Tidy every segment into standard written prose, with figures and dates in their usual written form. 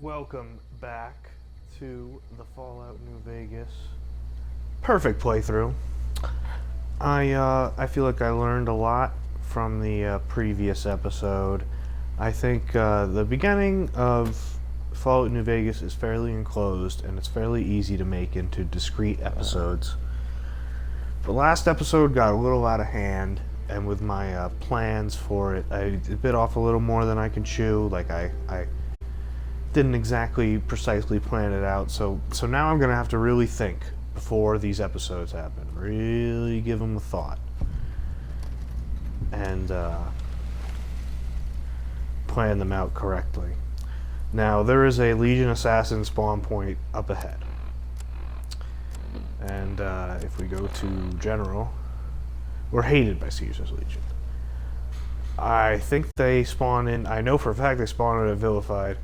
Welcome back to the Fallout New Vegas perfect playthrough. I feel like I learned a lot from the previous episode. I think the beginning of Fallout New Vegas is fairly enclosed and it's fairly easy to make into discrete episodes. The last episode got a little out of hand, and with my plans for it, I bit off a little more than I can chew. Like I didn't exactly precisely plan it out, so now I'm gonna have to really think before these episodes happen. Really give them a thought, and plan them out correctly. Now there is a Legion Assassin spawn point up ahead, and if we go to General, we're hated by Caesar's Legion. I think they spawn in. I know for a fact they spawn in at Vilified.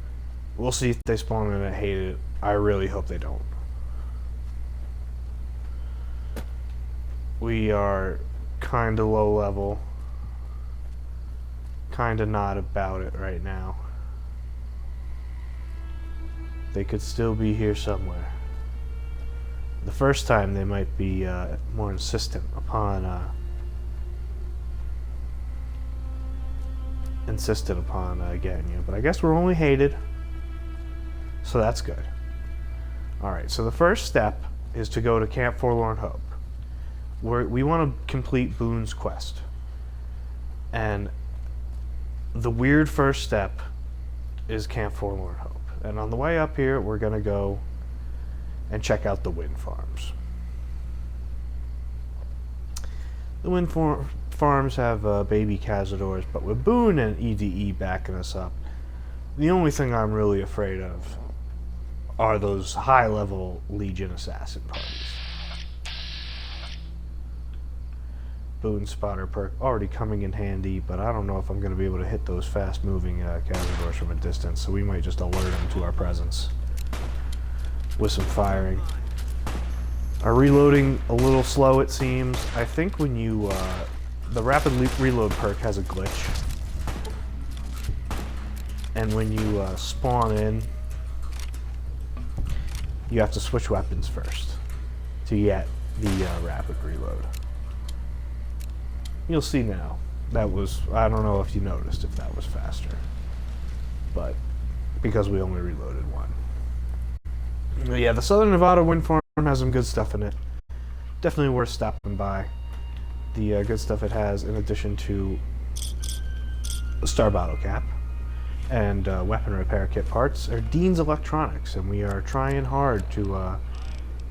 We'll see if they spawn in at Hated. I really hope they don't. We are kinda low level. Kinda not about it right now. They could still be here somewhere. The first time they might be more insistent upon getting you. But I guess we're only hated. So that's good. Alright, so the first step is to go to Camp Forlorn Hope. We want to complete Boone's quest. And the weird first step is Camp Forlorn Hope. And on the way up here, we're going to go and check out the wind farms. The wind farms have baby cazadors, but with Boone and EDE backing us up, the only thing I'm really afraid of are those high-level Legion Assassin parties. Boone Spotter perk already coming in handy, but I don't know if I'm going to be able to hit those fast-moving cazadors from a distance, so we might just alert them to our presence with some firing. Our reloading a little slow, it seems. I think when you the rapid reload perk has a glitch, and when you spawn in, you have to switch weapons first to get the rapid reload. You'll see now. That was, I don't know if you noticed if that was faster, but because we only reloaded one. But yeah, the Southern Nevada Wind Farm has some good stuff in it. Definitely worth stopping by. The good stuff it has, in addition to the Star Bottle Cap and weapon repair kit parts, are Dean's Electronics, and we are trying hard to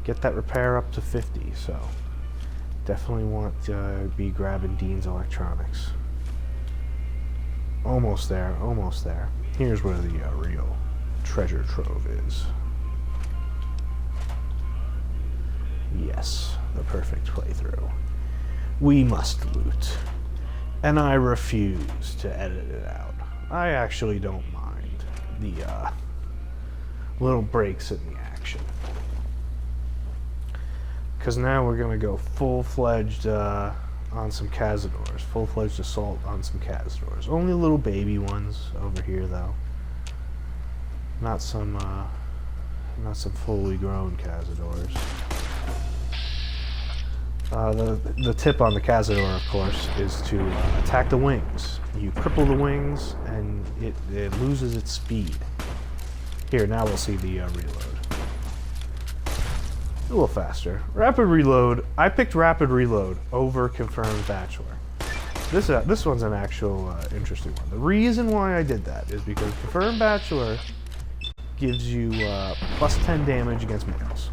get that repair up to 50, so definitely want to be grabbing Dean's Electronics. Almost there, almost there. Here's where the real treasure trove is. Yes, the perfect playthrough. We must loot, and I refuse to edit it out. I actually don't mind the little breaks in the action. Because now we're going to go full-fledged on some cazadors. Full-fledged assault on some cazadors. Only little baby ones over here, though. Not some fully grown cazadors. The tip on the cazador, of course, is to attack the wings. You cripple the wings, and it loses its speed. Here, now we'll see the reload. A little faster. Rapid reload. I picked rapid reload over confirmed bachelor. This one's an actual interesting one. The reason why I did that is because confirmed bachelor gives you plus 10 damage against males.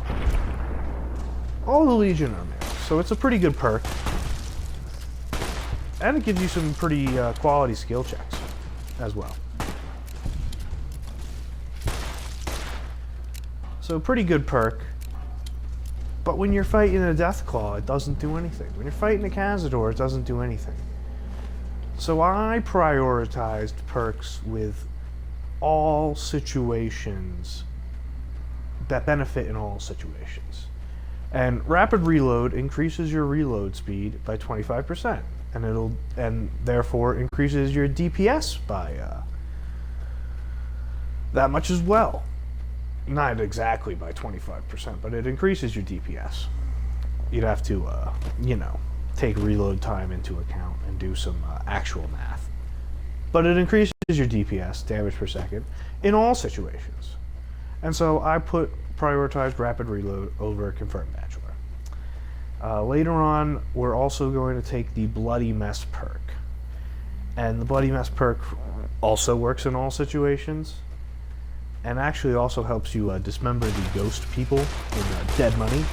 All the Legion are males. So it's a pretty good perk, and it gives you some pretty quality skill checks as well. So pretty good perk, but when you're fighting a Deathclaw, it doesn't do anything. When you're fighting a Cazador, it doesn't do anything. So I prioritized perks with all situations, that benefit in all situations. And rapid reload increases your reload speed by 25%, and therefore increases your DPS by that much as well. Not exactly by 25%, but it increases your DPS. You'd have to, take reload time into account and do some actual math. But it increases your DPS, damage per second, in all situations. And so I prioritized rapid reload over confirmed bachelor. Later on, we're also going to take the Bloody Mess perk. And the Bloody Mess perk also works in all situations, and actually also helps you dismember the ghost people in Dead Money.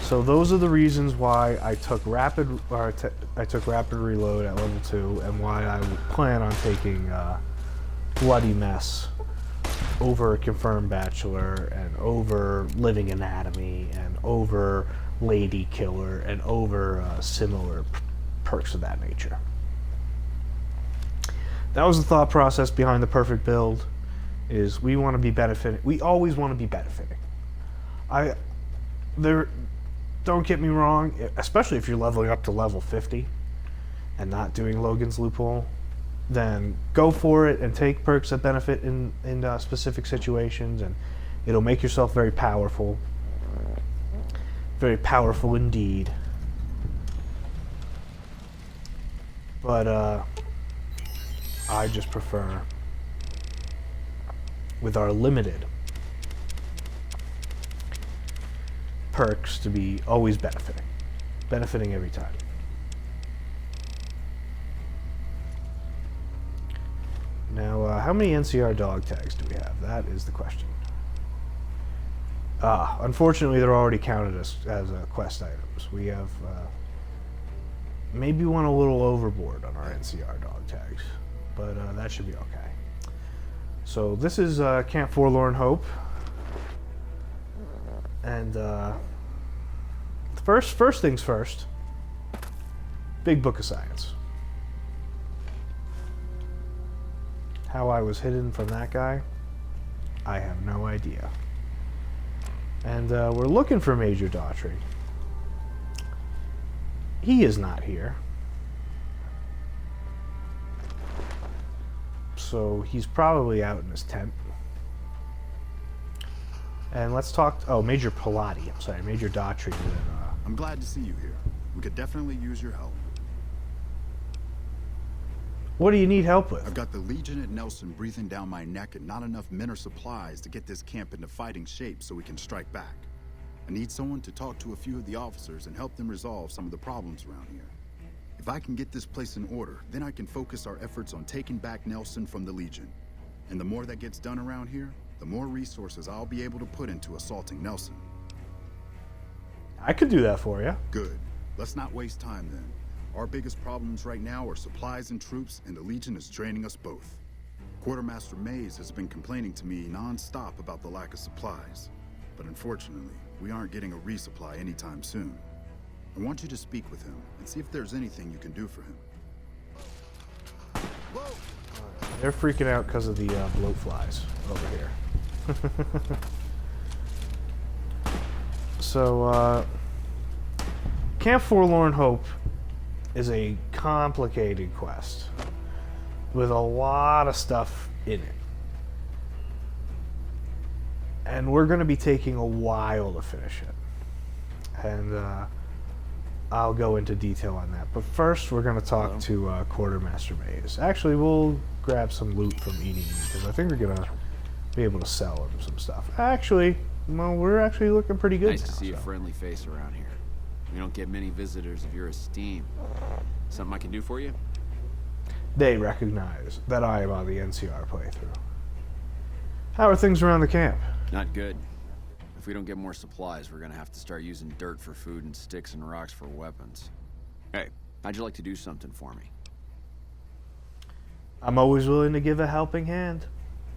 So those are the reasons why I took rapid reload at level 2, and why I plan on taking Bloody Mess over Confirmed Bachelor, and over Living Anatomy, and over Lady Killer, and over similar perks of that nature. That was the thought process behind the perfect build. Is we want to be benefiting. We always want to be benefiting. Don't get me wrong, especially if you're leveling up to level 50 and not doing Logan's Loophole, then go for it and take perks that benefit in specific situations, and it'll make yourself very powerful. Very powerful indeed. But I just prefer, with our limited perks, to be always benefiting every time. Now, how many NCR dog tags do we have? That is the question. Unfortunately, they're already counted as quest items. We have maybe went a little overboard on our NCR dog tags, but that should be okay. So this is Camp Forlorn Hope. And first things first, Big Book of Science. How I was hidden from that guy, I have no idea. And we're looking for Major Daughtry. He is not here. So he's probably out in his tent. And let's talk. Major Pilati. I'm sorry, Major Daughtry. I'm glad to see you here. We could definitely use your help. What do you need help with? I've got the Legion at Nelson breathing down my neck, and not enough men or supplies to get this camp into fighting shape so we can strike back. I need someone to talk to a few of the officers and help them resolve some of the problems around here. If I can get this place in order, then I can focus our efforts on taking back Nelson from the Legion. And the more that gets done around here, the more resources I'll be able to put into assaulting Nelson. I could do that for you. Good. Let's not waste time then. Our biggest problems right now are supplies and troops, and the Legion is draining us both. Quartermaster Mays has been complaining to me non-stop about the lack of supplies. But unfortunately, we aren't getting a resupply anytime soon. I want you to speak with him and see if there's anything you can do for him. Whoa! They're freaking out because of the blowflies over here. So, Camp Forlorn Hope is a complicated quest with a lot of stuff in it. And we're going to be taking a while to finish it. And I'll go into detail on that. But first, we're going to talk to Quartermaster Mays. Actually, we'll grab some loot from eating, because I think we're going to be able to sell him some stuff. Actually, well, we're actually looking pretty good Nice now, to see a friendly face around here. We don't get many visitors of your esteem. Something I can do for you? They recognize that I am on the NCR playthrough. How are things around the camp? Not good. If we don't get more supplies, we're gonna have to start using dirt for food and sticks and rocks for weapons. Hey, how'd you like to do something for me? I'm always willing to give a helping hand.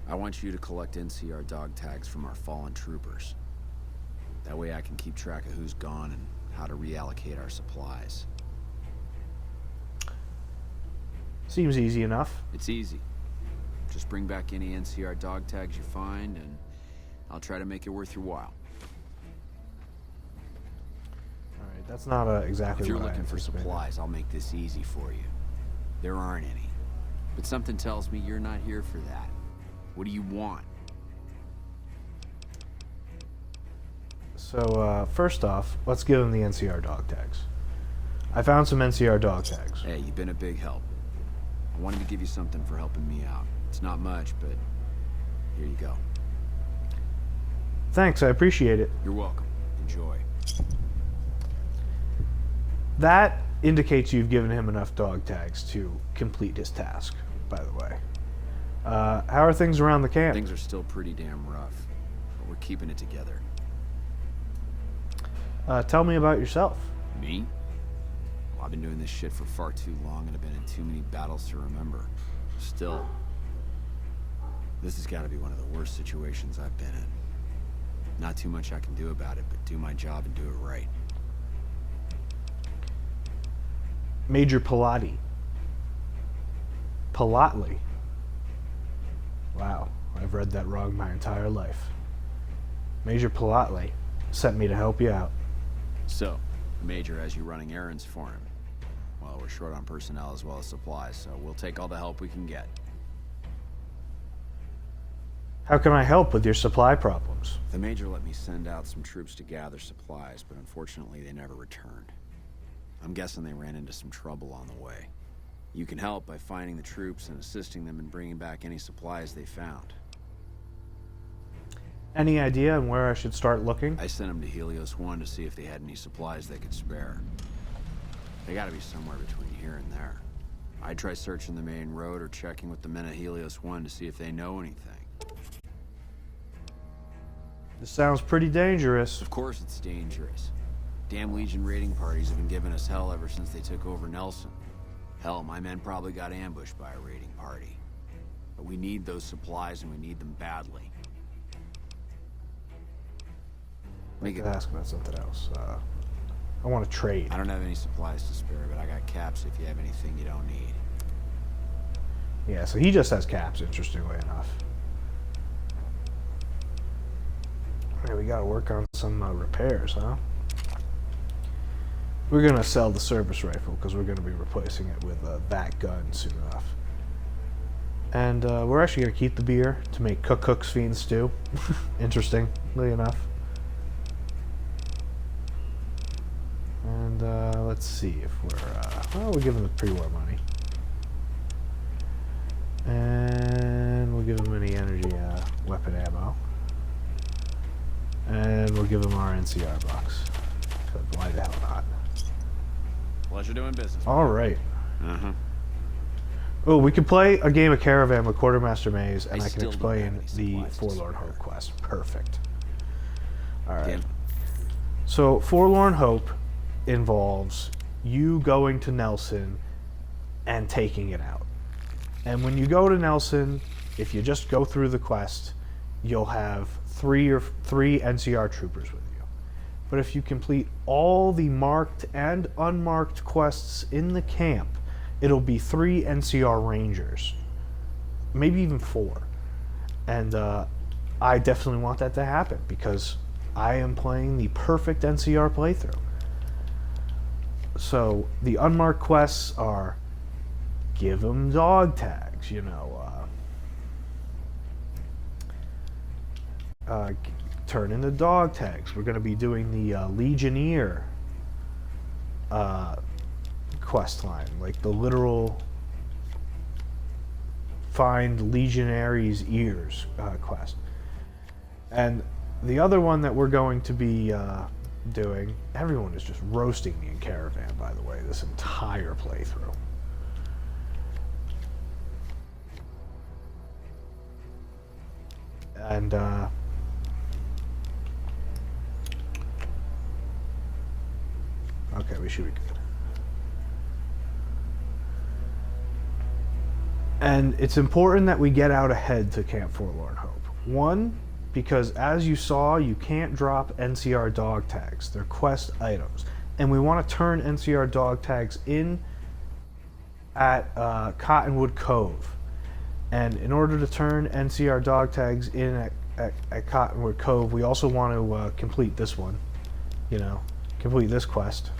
I want you to collect NCR dog tags from our fallen troopers. That way I can keep track of who's gone and how to reallocate our supplies. Seems easy enough. It's easy. Just bring back any NCR dog tags you find, and I'll try to make it worth your while. Alright, that's not exactly If you're what I looking for anticipated. supplies, I'll make this easy for you. There aren't any. But something tells me you're not here for that. What do you want? So, first off, let's give him the NCR dog tags. I found some NCR dog tags. Hey, you've been a big help. I wanted to give you something for helping me out. It's not much, but here you go. Thanks, I appreciate it. You're welcome. Enjoy. That indicates you've given him enough dog tags to complete his task, by the way. How are things around the camp? Things are still pretty damn rough, but we're keeping it together. Tell me about yourself. Me? Well, I've been doing this shit for far too long and I've been in too many battles to remember. Still, this has got to be one of the worst situations I've been in. Not too much I can do about it, but do my job and do it right. Major Pilati. Pilatli. Wow, I've read that wrong my entire life. Major Pilatli sent me to help you out. So, the Major has you running errands for him. Well, we're short on personnel as well as supplies, so we'll take all the help we can get. How can I help with your supply problems? The Major let me send out some troops to gather supplies, but unfortunately they never returned. I'm guessing they ran into some trouble on the way. You can help by finding the troops and assisting them in bringing back any supplies they found. Any idea on where I should start looking? I sent them to Helios 1 to see if they had any supplies they could spare. They gotta be somewhere between here and there. I'd try searching the main road or checking with the men at Helios 1 to see if they know anything. This sounds pretty dangerous. Of course it's dangerous. Damn Legion raiding parties have been giving us hell ever since they took over Nelson. Hell, my men probably got ambushed by a raiding party. But we need those supplies and we need them badly. I could ask about something else. I want to trade. I don't have any supplies to spare, but I got caps if you have anything you don't need. Yeah, so he just has caps, interestingly enough. Yeah, we gotta work on some repairs, huh? We're gonna sell the service rifle because we're gonna be replacing it with that gun soon enough. And we're actually gonna keep the beer to make Cook's Fiend stew. Interestingly enough. And let's see if we're well, we'll give him the pre-war money. And we'll give him any energy weapon ammo. And we'll give him our NCR box. But why the hell not? Pleasure doing business. All right. Uh-huh. Oh, we could play a game of Caravan with Quartermaster Maze, and I can still don't have explain any the supplies to Forlorn spare. Hope quest. Perfect. All right. Damn. So, Forlorn Hope involves you going to Nelson and taking it out. And when you go to Nelson, if you just go through the quest, you'll have three NCR troopers with you. But if you complete all the marked and unmarked quests in the camp, it'll be 3 NCR Rangers. Maybe even 4. And I definitely want that to happen because I am playing the perfect NCR playthrough. So the unmarked quests are give them dog tags, you know, turn in the dog tags. We're going to be doing the Legionnaire quest line, like the literal find Legionaries' ears quest. And the other one that we're going to be doing, everyone is just roasting me in Caravan, by the way, this entire playthrough. And okay, we should be good. And it's important that we get out ahead to Camp Forlorn Hope. One, because as you saw, you can't drop NCR dog tags. They're quest items. And we want to turn NCR dog tags in at Cottonwood Cove. And in order to turn NCR dog tags in at Cottonwood Cove, we also want to complete this one. You know, complete this quest.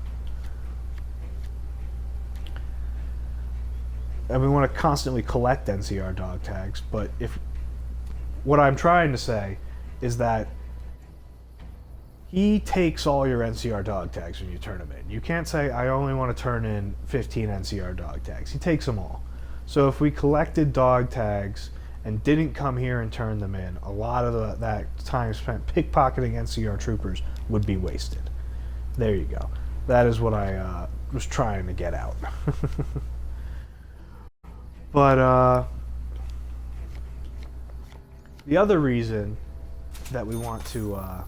and we want to constantly collect NCR dog tags, but what I'm trying to say is that he takes all your NCR dog tags when you turn them in. You can't say, I only want to turn in 15 NCR dog tags. He takes them all. So if we collected dog tags and didn't come here and turn them in, a lot of that time spent pickpocketing NCR troopers would be wasted. There you go. That is what I was trying to get out. But the other reason that we want to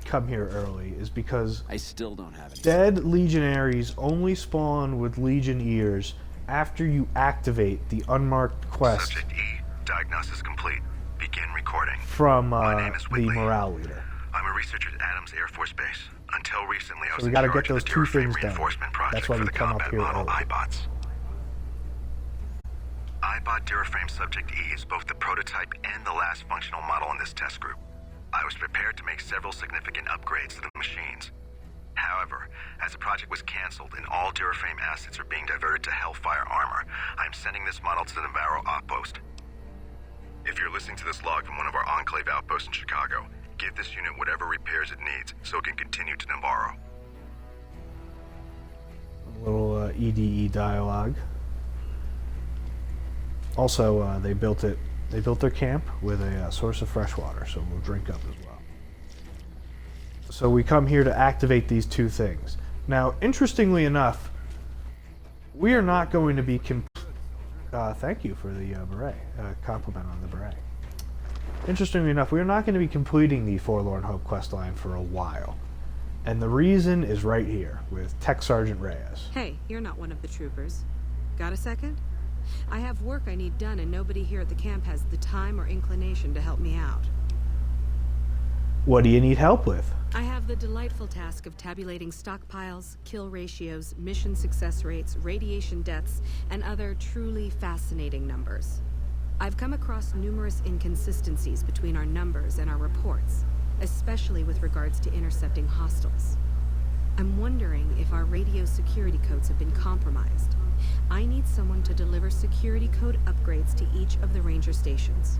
come here early is because I still don't have any. dead legionaries only spawn with legion ears after you activate the unmarked quest. Subject E, diagnosis complete. Begin recording. From My name is the Whitley. morale leader. I'm a researcher at Adams Air Force Base. Until recently, I was So we in gotta charge get those of the two Duraframe things done. reinforcement project That's why for we the come up combat here model early. iBots. iBot Duraframe Subject E is both the prototype and the last functional model in this test group. I was prepared to make several significant upgrades to the machines. However, as the project was canceled and all Duraframe assets are being diverted to Hellfire armor, I'm sending this model to the Navarro outpost. If you're listening to this log from one of our Enclave outposts in Chicago, give this unit whatever repairs it needs so it can continue to Navarro. A little EDE dialogue. Also, they built their camp with a source of fresh water, so we'll drink up as well. So we come here to activate these two things. Now, interestingly enough, we are not going to be thank you for the beret, compliment on the beret. Interestingly enough, we are not going to be completing the Forlorn Hope quest line for a while. And the reason is right here, with Tech Sergeant Reyes. Hey, you're not one of the troopers. Got a second? I have work I need done and nobody here at the camp has the time or inclination to help me out. What do you need help with? I have the delightful task of tabulating stockpiles, kill ratios, mission success rates, radiation deaths, and other truly fascinating numbers. I've come across numerous inconsistencies between our numbers and our reports, especially with regards to intercepting hostiles. I'm wondering if our radio security codes have been compromised. I need someone to deliver security code upgrades to each of the ranger stations.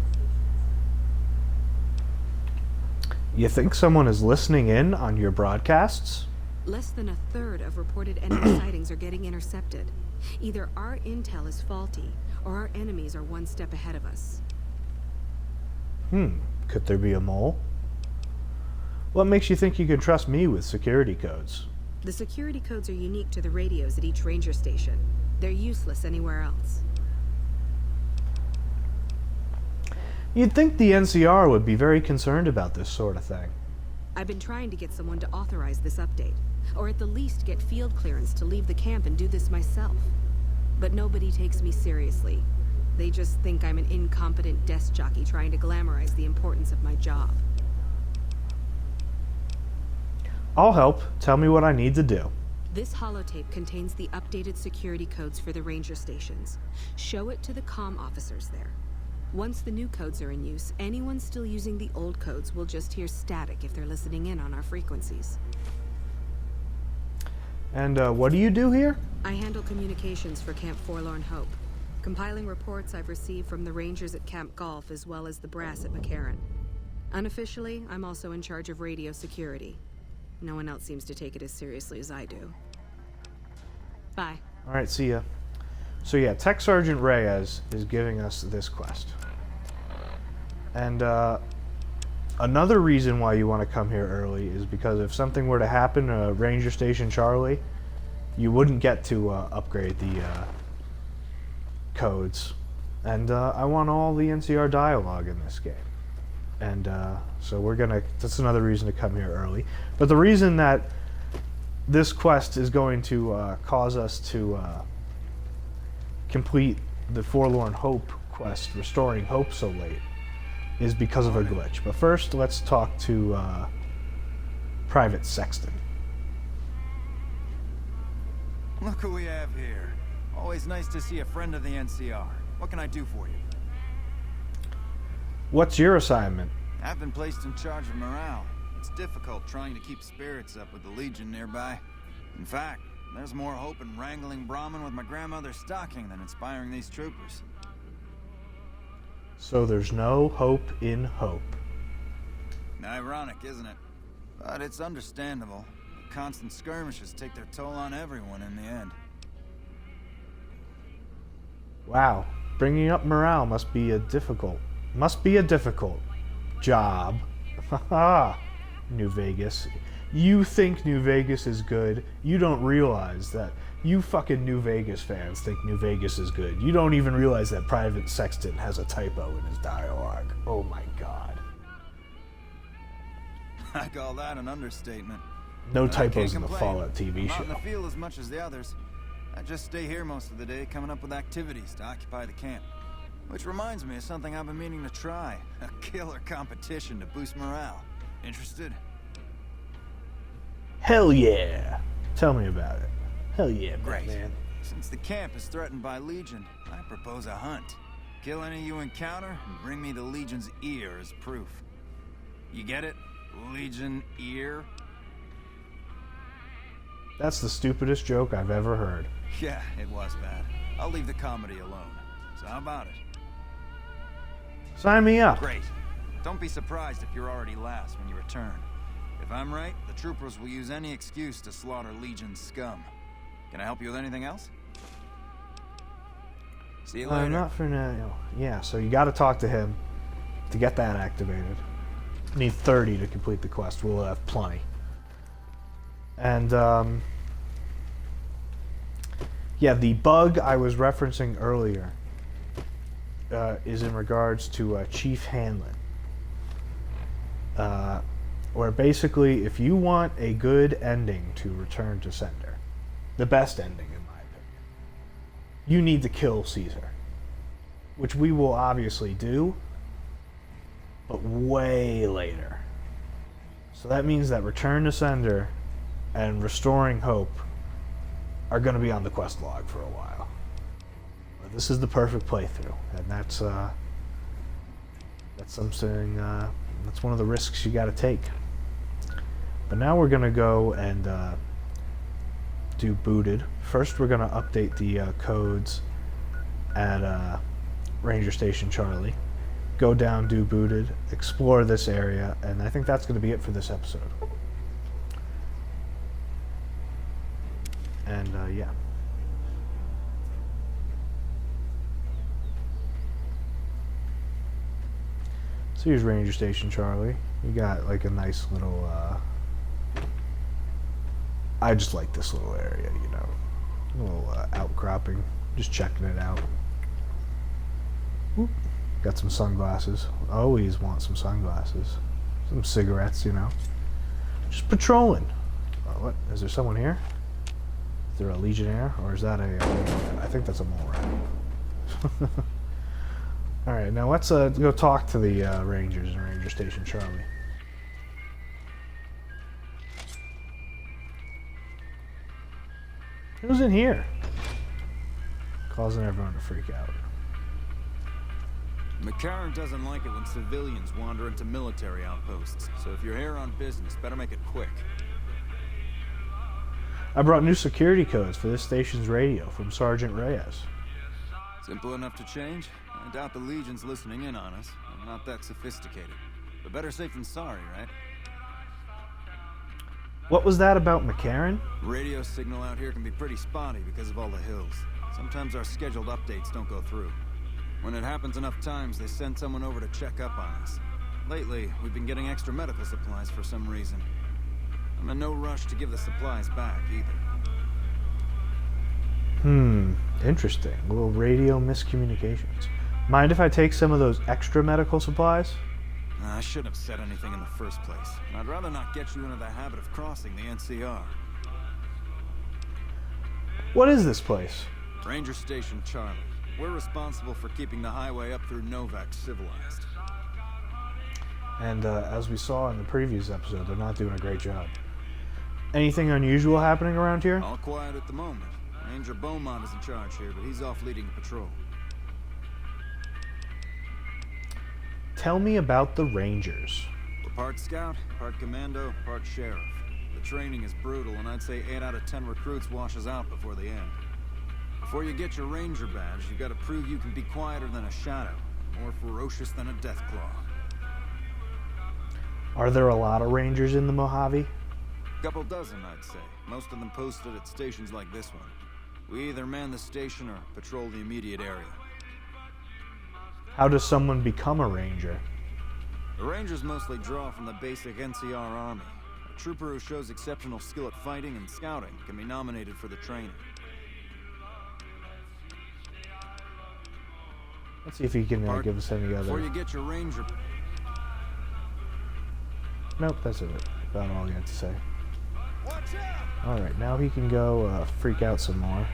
You think someone is listening in on your broadcasts? Less than a third of reported enemy sightings are getting intercepted. Either our intel is faulty, or our enemies are one step ahead of us. Could there be a mole? What makes you think you can trust me with security codes? The security codes are unique to the radios at each ranger station. They're useless anywhere else. You'd think the NCR would be very concerned about this sort of thing. I've been trying to get someone to authorize this update, or at the least get field clearance to leave the camp and do this myself. But nobody takes me seriously. They just think I'm an incompetent desk jockey trying to glamorize the importance of my job. I'll help. Tell me what I need to do. This holotape contains the updated security codes for the ranger stations. Show it to the comm officers there. Once the new codes are in use, anyone still using the old codes will just hear static if they're listening in on our frequencies. And what do you do here? I handle communications for Camp Forlorn Hope, compiling reports I've received from the rangers at Camp Golf as well as the brass at McCarran. Unofficially, I'm also in charge of radio security. No one else seems to take it as seriously as I do. Bye. All right, see ya. So yeah, Tech Sergeant Reyes is giving us this quest. And another reason why you want to come here early is because if something were to happen to Ranger Station Charlie, you wouldn't get to upgrade the codes. And I want all the NCR dialogue in this game. And so that's another reason to come here early. But the reason that this quest is going to cause us to complete the Forlorn Hope quest, Restoring Hope, so late, is because of a glitch. But first, let's talk to Private Sexton. Look who we have here. Always nice to see a friend of the NCR. What can I do for you? What's your assignment? I've been placed in charge of morale. It's difficult trying to keep spirits up with the Legion nearby. In fact, There's more hope in wrangling Brahmin with my grandmother's stocking than inspiring these troopers. So there's no hope in hope. Ironic, isn't it? But it's understandable. The constant skirmishes take their toll on everyone in the end. Wow, bringing up morale must be a difficult job. Haha, New Vegas. You think New Vegas is good. You don't realize that you fucking New Vegas fans think New Vegas is good. You don't even realize that Private Sexton has a typo in his dialogue. Oh my god. I call that an understatement. No But I can't typos in the complain. Fallout TV I'm not in show. the field as much as the others. I just stay here most of the day, coming up with activities to occupy the camp. Which reminds me of something I've been meaning to try. A killer competition to boost morale. Interested? Hell yeah. Tell me about it. Hell yeah, Great. man. Since the camp is threatened by Legion, I propose a hunt. Kill any you encounter, and bring me the Legion's ear as proof. You get it? Legion ear? That's the stupidest joke I've ever heard. Yeah, it was bad. I'll leave the comedy alone. So how about it? Sign me up. Great. Don't be surprised if you're already last when you return. If I'm right, the troopers will use any excuse to slaughter Legion's scum. Can I help you with anything else? See you later. Not for now. Yeah, so you got to talk to him to get that activated. Need 30 to complete the quest. We'll have plenty. And, yeah, the bug I was referencing earlier is in regards to Chief Hanlon. Where basically, if you want a good ending to Return to Sender, the best ending in my opinion, you need to kill Caesar. Which we will obviously do, but way later. So that means that Return to Sender and Restoring Hope are going to be on the quest log for a while. But this is the perfect playthrough, and that's something, that's one of the risks you got to take. But now we're going to go and do booted. First we're going to update the codes at Ranger Station Charlie. Go down, do booted, explore this area, and I think that's going to be it for this episode. And yeah. So here's Ranger Station Charlie. You got like a nice little I just like this little area, you know. A little outcropping. Just checking it out. Whoop. Got some sunglasses. Always want some sunglasses. Some cigarettes, you know. Just patrolling. What? Is there someone here? Is there a Legionnaire? Or is that a... I think that's a mole rat. Alright, now let's go talk to the Rangers in Ranger Station Charlie. Who's in here? Causing everyone to freak out. McCarran doesn't like it when civilians wander into military outposts, so if you're here on business, better make it quick. I brought new security codes for this station's radio from Sergeant Reyes. Simple enough to change? I doubt the Legion's listening in on us. I'm not that sophisticated. But better safe than sorry, right? What was that about McCarran? Radio signal out here can be pretty spotty because of all the hills. Sometimes our scheduled updates don't go through. When it happens enough times, they send someone over to check up on us. Lately, we've been getting extra medical supplies for some reason. I'm in no rush to give the supplies back, either. Interesting. A little radio miscommunications. Mind if I take some of those extra medical supplies? I shouldn't have said anything in the first place. And I'd rather not get you into the habit of crossing the NCR. What is this place? Ranger Station Charlie. We're responsible for keeping the highway up through Novak civilized. And as we saw in the previous episode, they're not doing a great job. Anything unusual happening around here? All quiet at the moment. Ranger Beaumont is in charge here, but he's off leading a patrol. Tell me about the Rangers. We're part scout, part commando, part sheriff. The training is brutal, and I'd say 8 out of 10 recruits washes out before the end. Before you get your ranger badge, you gotta prove you can be quieter than a shadow, more ferocious than a deathclaw. Are there a lot of rangers in the Mojave? Couple dozen, I'd say. Most of them posted at stations like this one. We either man the station or patrol the immediate area. How does someone become a ranger? The rangers mostly draw from the basic NCR army. A trooper who shows exceptional skill at fighting and scouting can be nominated for the training. Let's see if he can give us any other... Before you get your ranger... Nope, that's it. About all he had to say. Alright, now he can go freak out some more.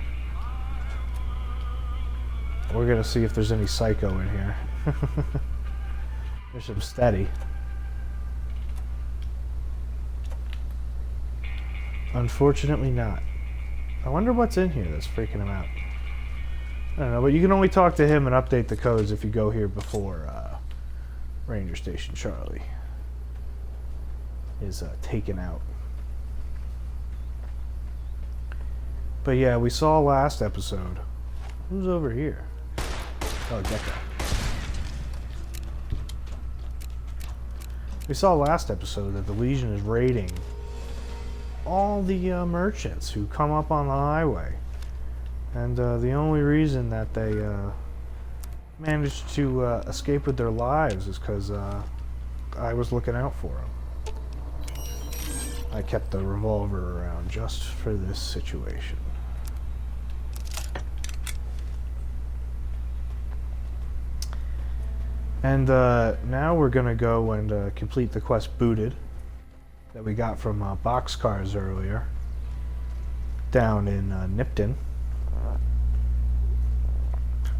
We're gonna see if there's any psycho in here. There's some steady. Unfortunately not. I wonder what's in here that's freaking him out. I don't know, but you can only talk to him and update the codes if you go here before Ranger Station Charlie is taken out. But yeah, we saw last episode. Who's over here? Oh, Gecko. We saw last episode that the Legion is raiding all the merchants who come up on the highway. And the only reason that they managed to escape with their lives is because I was looking out for them. I kept the revolver around just for this situation. And now we're going to go and complete the quest Booted that we got from Boxcars earlier down in Nipton.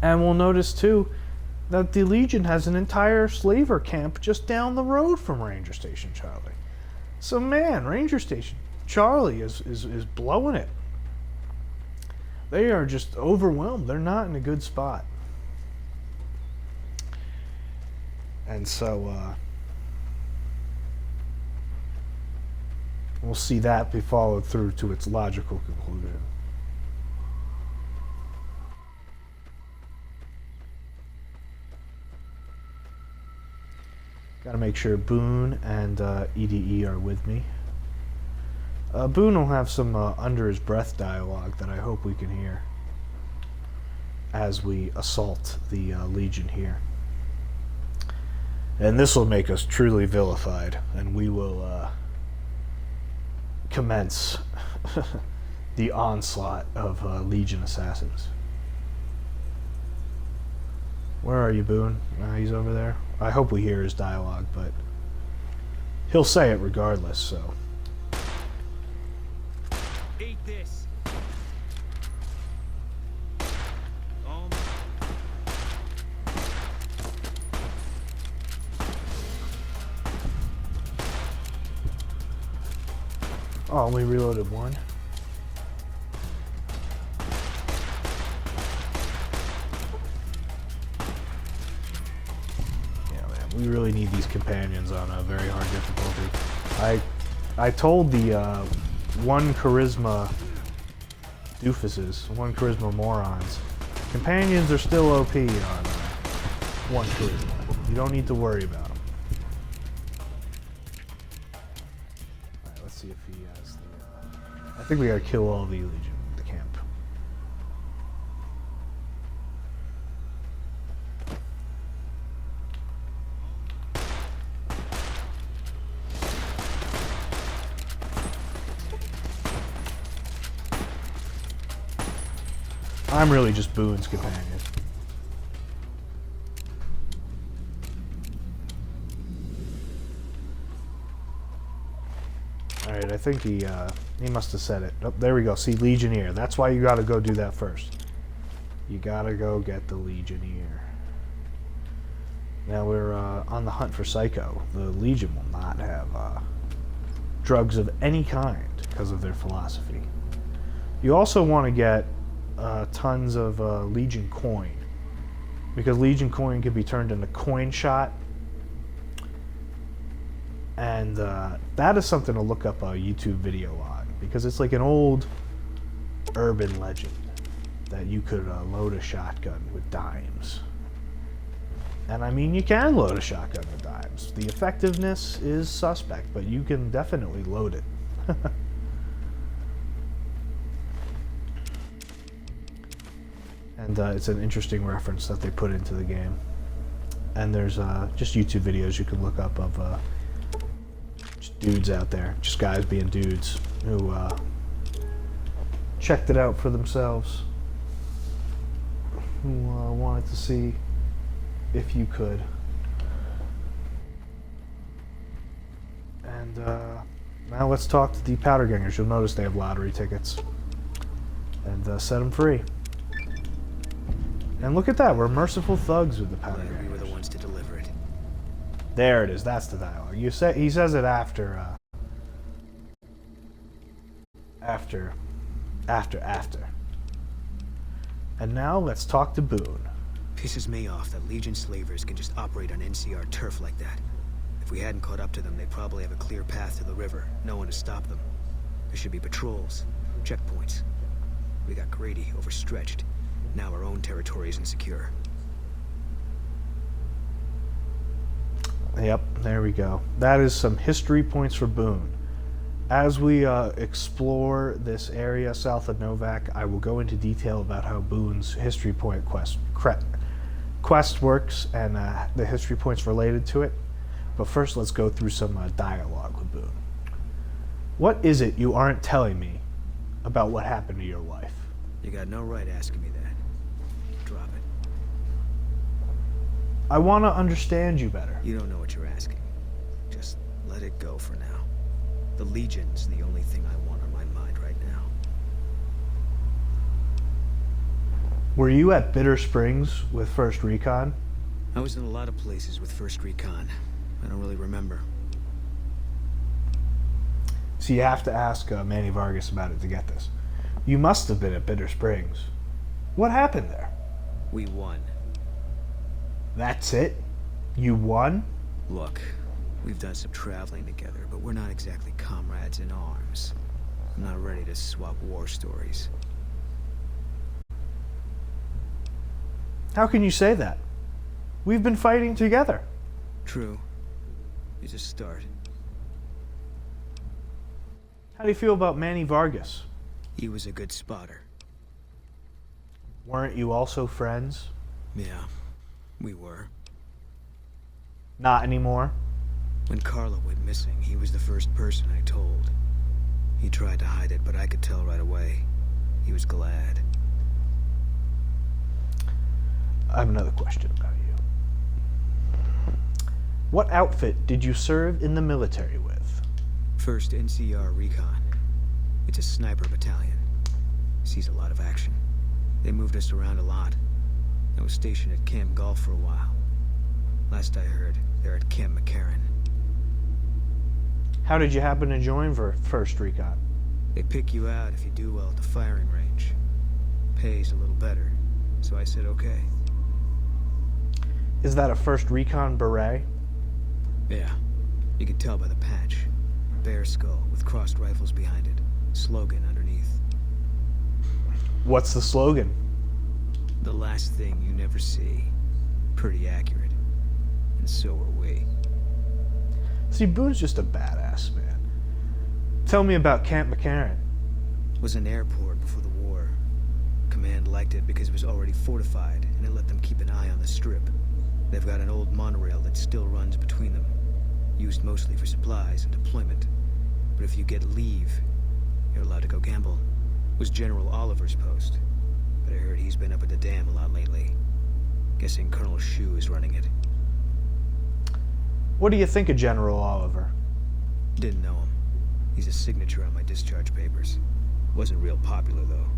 And we'll notice too that the Legion has an entire slaver camp just down the road from Ranger Station Charlie. So man, Ranger Station Charlie is blowing it. They are just overwhelmed. They're not in a good spot. And so we'll see that be followed through to its logical conclusion. Got to make sure Boone and EDE are with me. Boone will have some under his breath dialogue that I hope we can hear as we assault the Legion here. And this will make us truly vilified, and we will commence the onslaught of Legion assassins. Where are you, Boone? He's over there. I hope we hear his dialogue, but he'll say it regardless, so. Eat this. Oh, only reloaded one. Yeah, man, we really need these companions on a very hard difficulty. I told the one charisma doofuses, one charisma morons, companions are still OP on one charisma. You don't need to worry about them. Alright, let's see if he has the... I think we gotta kill all the Legion in the camp. I'm really just Boone's companion. Alright, I think he must have said it. Oh, there we go. See, Legionnaire. That's why you gotta go do that first. You gotta go get the Legionnaire. Now we're on the hunt for Psycho. The Legion will not have drugs of any kind because of their philosophy. You also want to get tons of Legion coin, because Legion coin can be turned into coin shot, And that is something to look up a YouTube video on, because it's like an old urban legend that you could load a shotgun with dimes. And I mean, you can load a shotgun with dimes. The effectiveness is suspect, but you can definitely load it. And it's an interesting reference that they put into the game. And there's just YouTube videos you can look up of just dudes out there, just guys being dudes who checked it out for themselves, who wanted to see if you could. And now let's talk to the powder gangers. You'll notice they have lottery tickets. And set them free. And look at that, we're merciful thugs with the powder gangers. We were the ones to deliver it. There it is, that's the dialogue. He says it after. And now let's talk to Boone. Pisses me off that Legion slavers can just operate on NCR turf like that. If we hadn't caught up to them, they'd probably have a clear path to the river. No one to stop them. There should be patrols, checkpoints. We got greedy, overstretched. Now our own territory is insecure. Yep, there we go. That is some history points for Boone. As we explore this area south of Novak, I will go into detail about how Boone's history point quest works and the history points related to it. But first, let's go through some dialogue with Boone. What is it you aren't telling me about what happened to your wife? You got no right asking me that. Drop it. I want to understand you better. You don't know what you're asking. Just let it go for now. The Legion's the only thing I want on my mind right now. Were you at Bitter Springs with 1st Recon? I was in a lot of places with 1st Recon. I don't really remember. So you have to ask Manny Vargas about it to get this. You must have been at Bitter Springs. What happened there? We won. That's it? You won? Look, we've done some traveling together, but we're not exactly comrades in arms. I'm not ready to swap war stories. How can you say that? We've been fighting together. True. It's a start. How do you feel about Manny Vargas? He was a good spotter. Weren't you also friends? Yeah, we were. Not anymore? When Carla went missing, he was the first person I told. He tried to hide it, but I could tell right away. He was glad. I have another question about you. What outfit did you serve in the military with? 1st NCR Recon. It's a sniper battalion. Sees a lot of action. They moved us around a lot. I was stationed at Camp Golf for a while. Last I heard, they're at Camp McCarran. How did you happen to join for 1st Recon? They pick you out if you do well at the firing range. Pays a little better, so I said okay. Is that a 1st Recon beret? Yeah, you can tell by the patch. Bear skull with crossed rifles behind it. Slogan underneath. What's the slogan? The last thing you never see. Pretty accurate. And so are we. See, Boone's just a badass, man. Tell me about Camp McCarran. Was an airport before the war. Command liked it because it was already fortified, and it let them keep an eye on the strip. They've got an old monorail that still runs between them. Used mostly for supplies and deployment. But if you get leave, you're allowed to go gamble. Was General Oliver's post. But I heard he's been up at the dam a lot lately. Guessing Colonel Shu is running it. What do you think of General Oliver? Didn't know him. He's a signature on my discharge papers. Wasn't real popular, though.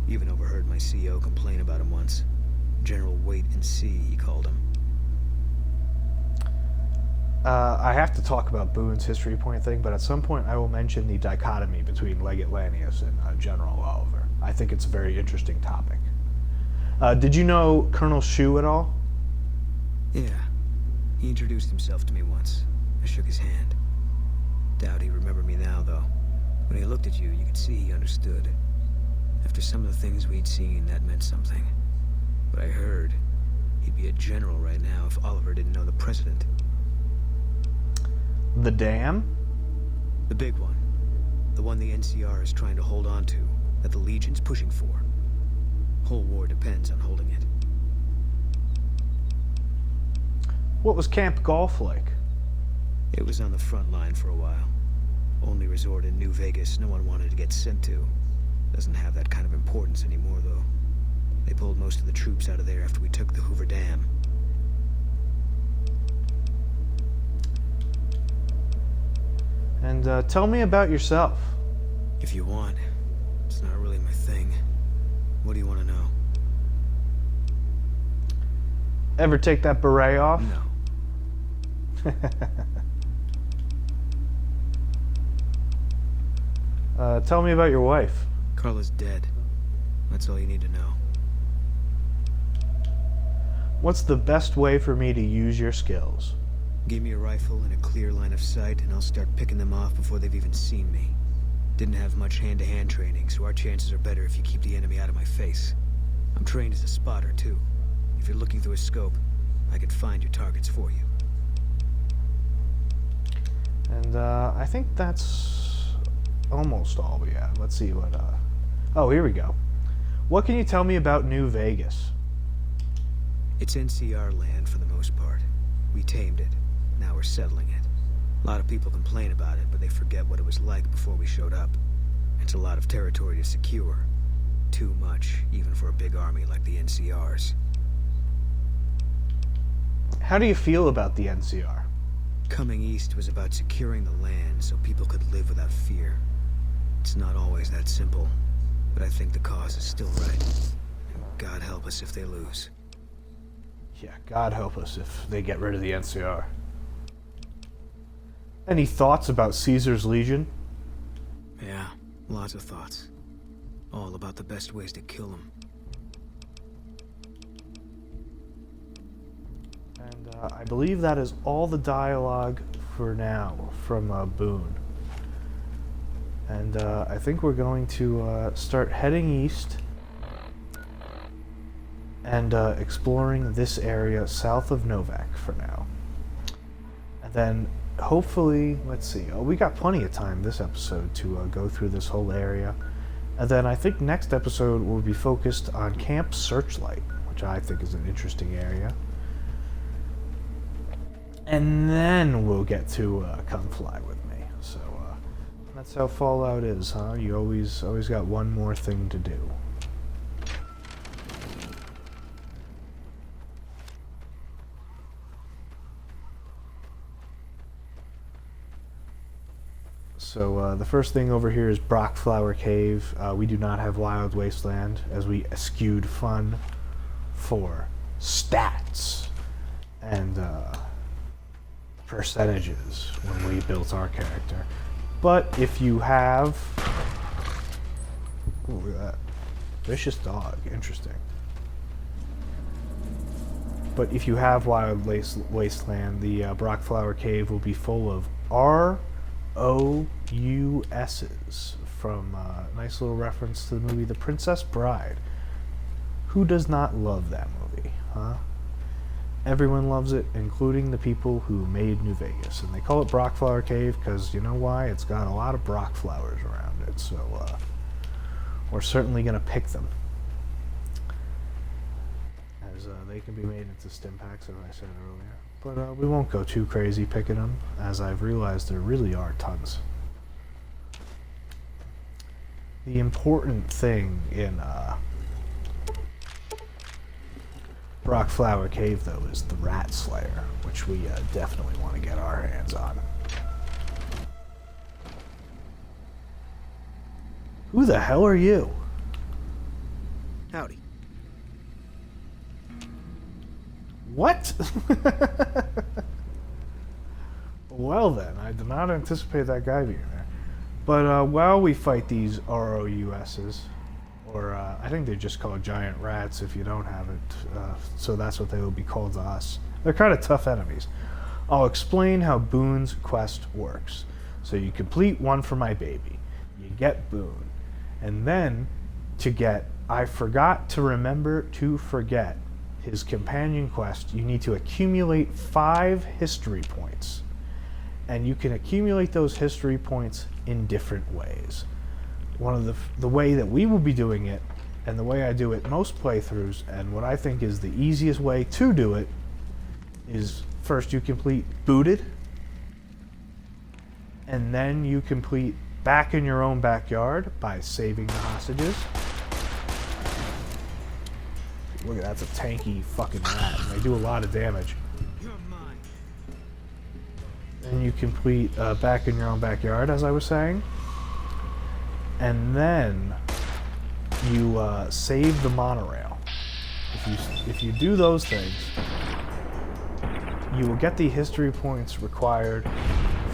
Even overheard my CO complain about him once. General Wait and See, he called him. I have to talk about Boone's history point thing, but at some point I will mention the dichotomy between Legate Lanius and General Oliver. I think it's a very interesting topic. Did you know Colonel Shu at all? Yeah. He introduced himself to me once. I shook his hand. Doubt he remembered me now, though. When he looked at you, you could see he understood. After some of the things we'd seen, that meant something. But I heard he'd be a general right now if Oliver didn't know the president. The dam? The big one. The one the NCR is trying to hold on to, that the Legion's pushing for. Whole war depends on holding it. What was Camp Golf like? It was on the front line for a while. Only resort in New Vegas no one wanted to get sent to. Doesn't have that kind of importance anymore, though. They pulled most of the troops out of there after we took the Hoover Dam. And tell me about yourself. If you want. It's not really my thing. What do you want to know? Ever take that beret off? No. Tell me about your wife. Carla's dead. That's all you need to know. What's the best way for me to use your skills? Give me a rifle and a clear line of sight, and I'll start picking them off before they've even seen me. Didn't have much hand-to-hand training, so our chances are better if you keep the enemy out of my face. I'm trained as a spotter, too. If you're looking through a scope, I can find your targets for you. And I think that's almost all we have. Let's see what... Oh, here we go. What can you tell me about New Vegas? It's NCR land for the most part. We tamed it. Now we're settling it. A lot of people complain about it, but they forget what it was like before we showed up. It's a lot of territory to secure. Too much, even for a big army like the NCR's. How do you feel about the NCR? Coming east was about securing the land so people could live without fear. It's not always that simple, but I think the cause is still right. And God help us if they lose. Yeah, God help us if they get rid of the NCR. Any thoughts about Caesar's Legion? Yeah, lots of thoughts. All about the best ways to kill them. And I believe that is all the dialogue for now from Boone. And I think we're going to start heading east and exploring this area south of Novak for now. And then hopefully, let's see, we got plenty of time this episode to go through this whole area. And then I think next episode will be focused on Camp Searchlight, which I think is an interesting area. And then we'll get to Come Fly With Me. So that's how Fallout is, huh? You always got one more thing to do. So the first thing over here is Brockflower Cave. We do not have Wild Wasteland, as we eschewed fun for stats and percentages when we built our character. But if you have... Ooh, look at that. Vicious dog. Interesting. But if you have Wild Wasteland, the Brockflower Cave will be full of ROUS's from a nice little reference to the movie The Princess Bride. Who does not love that movie, huh? Everyone loves it, including the people who made New Vegas. And they call it Brockflower Cave because, you know why? It's got a lot of Brock flowers around it, so we're certainly going to pick them. As they can be made into stim packs, as I said earlier. But we won't go too crazy picking them, as I've realized there really are tons. The important thing in Brockflower Cave, though, is the Rat Slayer, which we definitely want to get our hands on. Who the hell are you? Howdy. What? Well then, I did not anticipate that guy being there. But while we fight these ROUS's, or I think they're just called giant rats if you don't have it, so that's what they will be called to us. They're kind of tough enemies. I'll explain how Boone's quest works. So you complete one for my baby. You get Boone. And then to get I Forgot to Remember to Forget, his companion quest, you need to accumulate 5 history points. And you can accumulate those history points in different ways. One of the way that we will be doing it, and the way I do it most playthroughs, and what I think is the easiest way to do it, is first you complete Booted, and then you complete Back in Your Own Backyard by saving the hostages. Look at that, that's a tanky fucking rat, and they do a lot of damage. Then you complete Back in Your Own Backyard, as I was saying. And then you save the monorail. If you do those things, you will get the history points required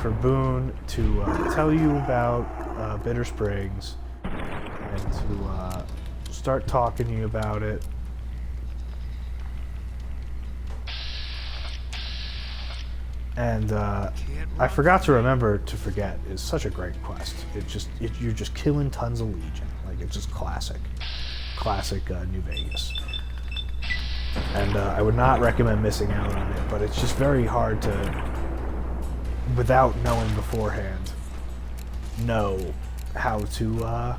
for Boone to tell you about Bitter Springs and to start talking to you about it. And I Forgot to Remember to Forget is such a great quest. You're just killing tons of Legion. Like, it's just classic New Vegas. And I would not recommend missing out on it, but it's just very hard to, without knowing beforehand, know how to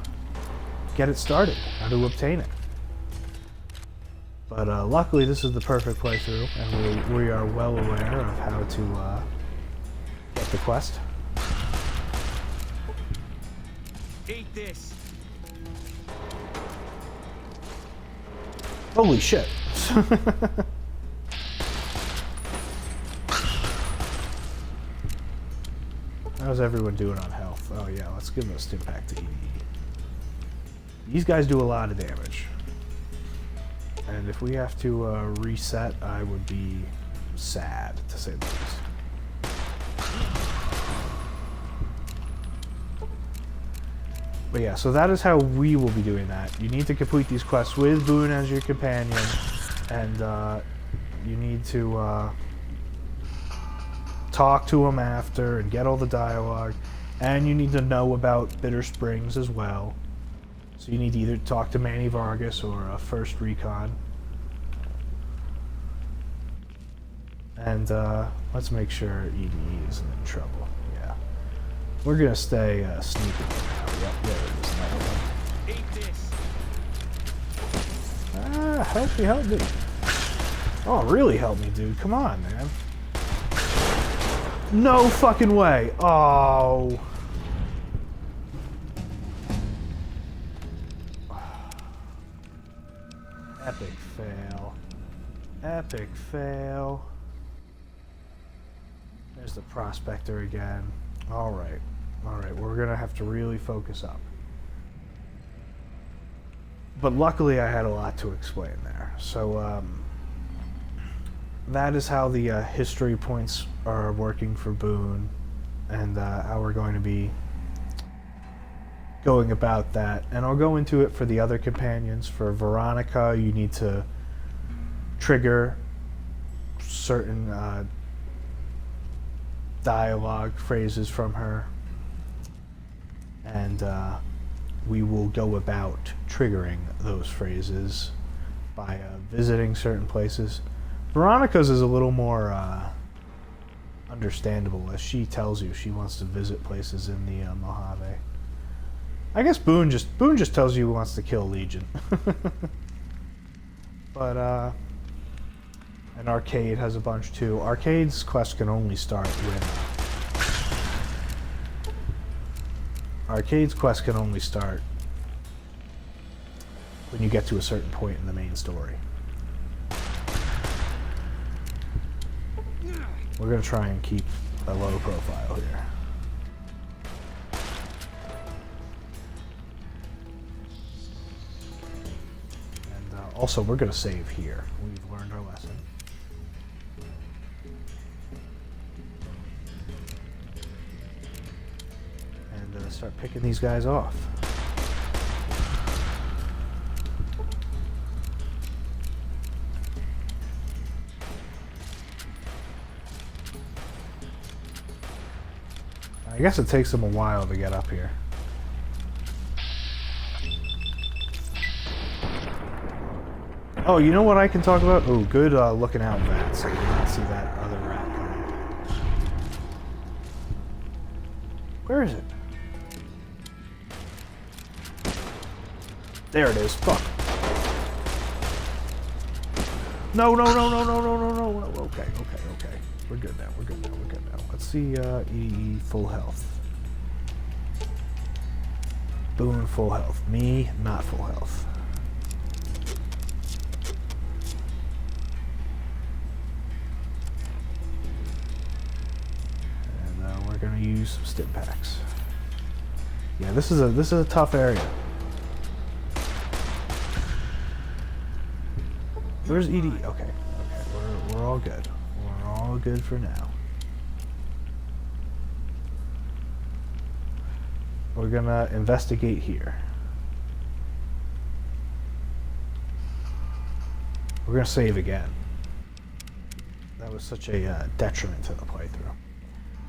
get it started, how to obtain it. But luckily, this is the perfect playthrough, and we are well aware of how to get the quest. Eat this. Holy shit. How's everyone doing on health? Oh yeah, let's give a stim pack to ED. These guys do a lot of damage. And if we have to reset, I would be sad, to say the least. But yeah, so that is how we will be doing that. You need to complete these quests with Boone as your companion, and you need to talk to him after and get all the dialogue, and you need to know about Bitter Springs as well. So you need to either talk to Manny Vargas or First Recon. And let's make sure ED isn't in trouble. Yeah. We're going to stay sneaky for now. Yep, there it is. Eat this. Ah, help me. Oh, really help me, dude. Come on, man. No fucking way. Oh. Epic fail. Epic fail. There's the prospector again. Alright. We're gonna have to really focus up. But luckily I had a lot to explain there. So, that is how the history points are working for Boone, and how we're going to be going about that. And I'll go into it for the other companions. For Veronica, you need to trigger certain dialogue phrases from her, and we will go about triggering those phrases by visiting certain places. Veronica's is a little more understandable, as she tells you she wants to visit places in the Mojave. I guess Boone just tells you he wants to kill Legion. But and Arcade has a bunch too. Arcade's quest can only start when you get to a certain point in the main story. We're gonna try and keep a low profile here. And also, we're gonna save here. We've learned our lesson. And start picking these guys off. I guess it takes them a while to get up here. Oh, you know what I can talk about? Oh, good looking out vats. I did not see that other rat coming. Where is it? There it is. Fuck. No, no, no, no, no, no, no, no. Okay, okay, okay. We're good now. We're good now. We're good now. Let's see, E full health. Boone full health. Me, not full health. And we're gonna use some stim packs. Yeah, this is a tough area. Where's ED? Okay, okay, we're all good. We're all good for now. We're gonna investigate here. We're gonna save again. That was such a detriment to the playthrough.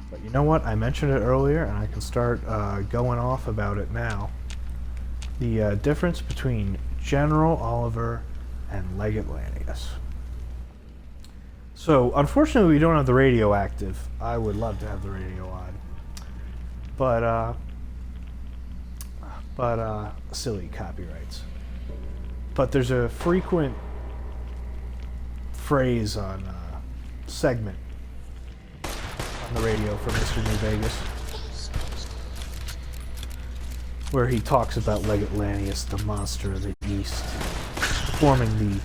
But you know what? I mentioned it earlier, and I can start going off about it now. The difference between General Oliver and Legate Lanius. So, unfortunately, we don't have the radio active. I would love to have the radio on. But silly copyrights. But there's a frequent phrase on segment on the radio from Mr. New Vegas where he talks about Legate Lanius, the monster of the East, performing the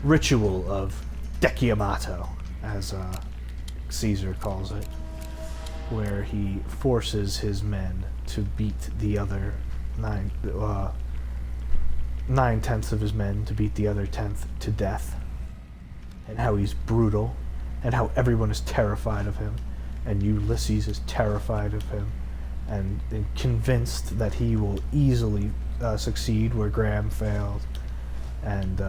ritual of Dechiamato, as Caesar calls it, where he forces his men to beat the other 9/10 of his men to beat the other 10th to death, and how he's brutal, and how everyone is terrified of him, and Ulysses is terrified of him, and convinced that he will easily succeed where Graham failed. And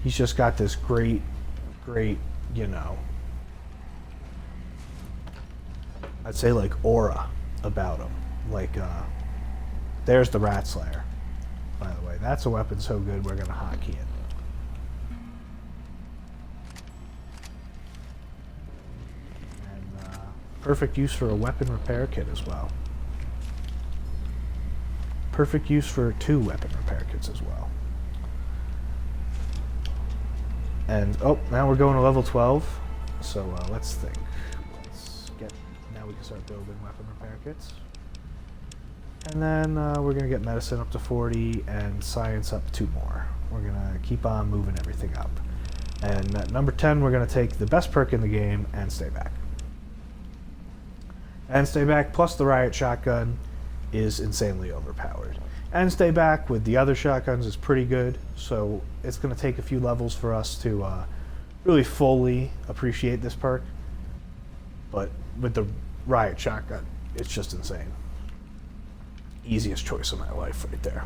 he's just got this great, you know, I'd say like aura about him. Like, there's the Rat Slayer, by the way. That's a weapon so good we're gonna hotkey it. And perfect use for a weapon repair kit as well. Perfect use for 2 weapon repair kits as well. And, oh, now we're going to level 12. So, let's think. Now we can start building weapon repair kits. And then we're going to get medicine up to 40 and science up 2 more. We're going to keep on moving everything up. And at number 10, we're going to take the best perk in the game and stay back. And stay back plus the riot shotgun is insanely overpowered. And stay back with the other shotguns is pretty good, so it's going to take a few levels for us to really fully appreciate this perk. But with the riot shotgun, it's just insane. Easiest choice of my life right there.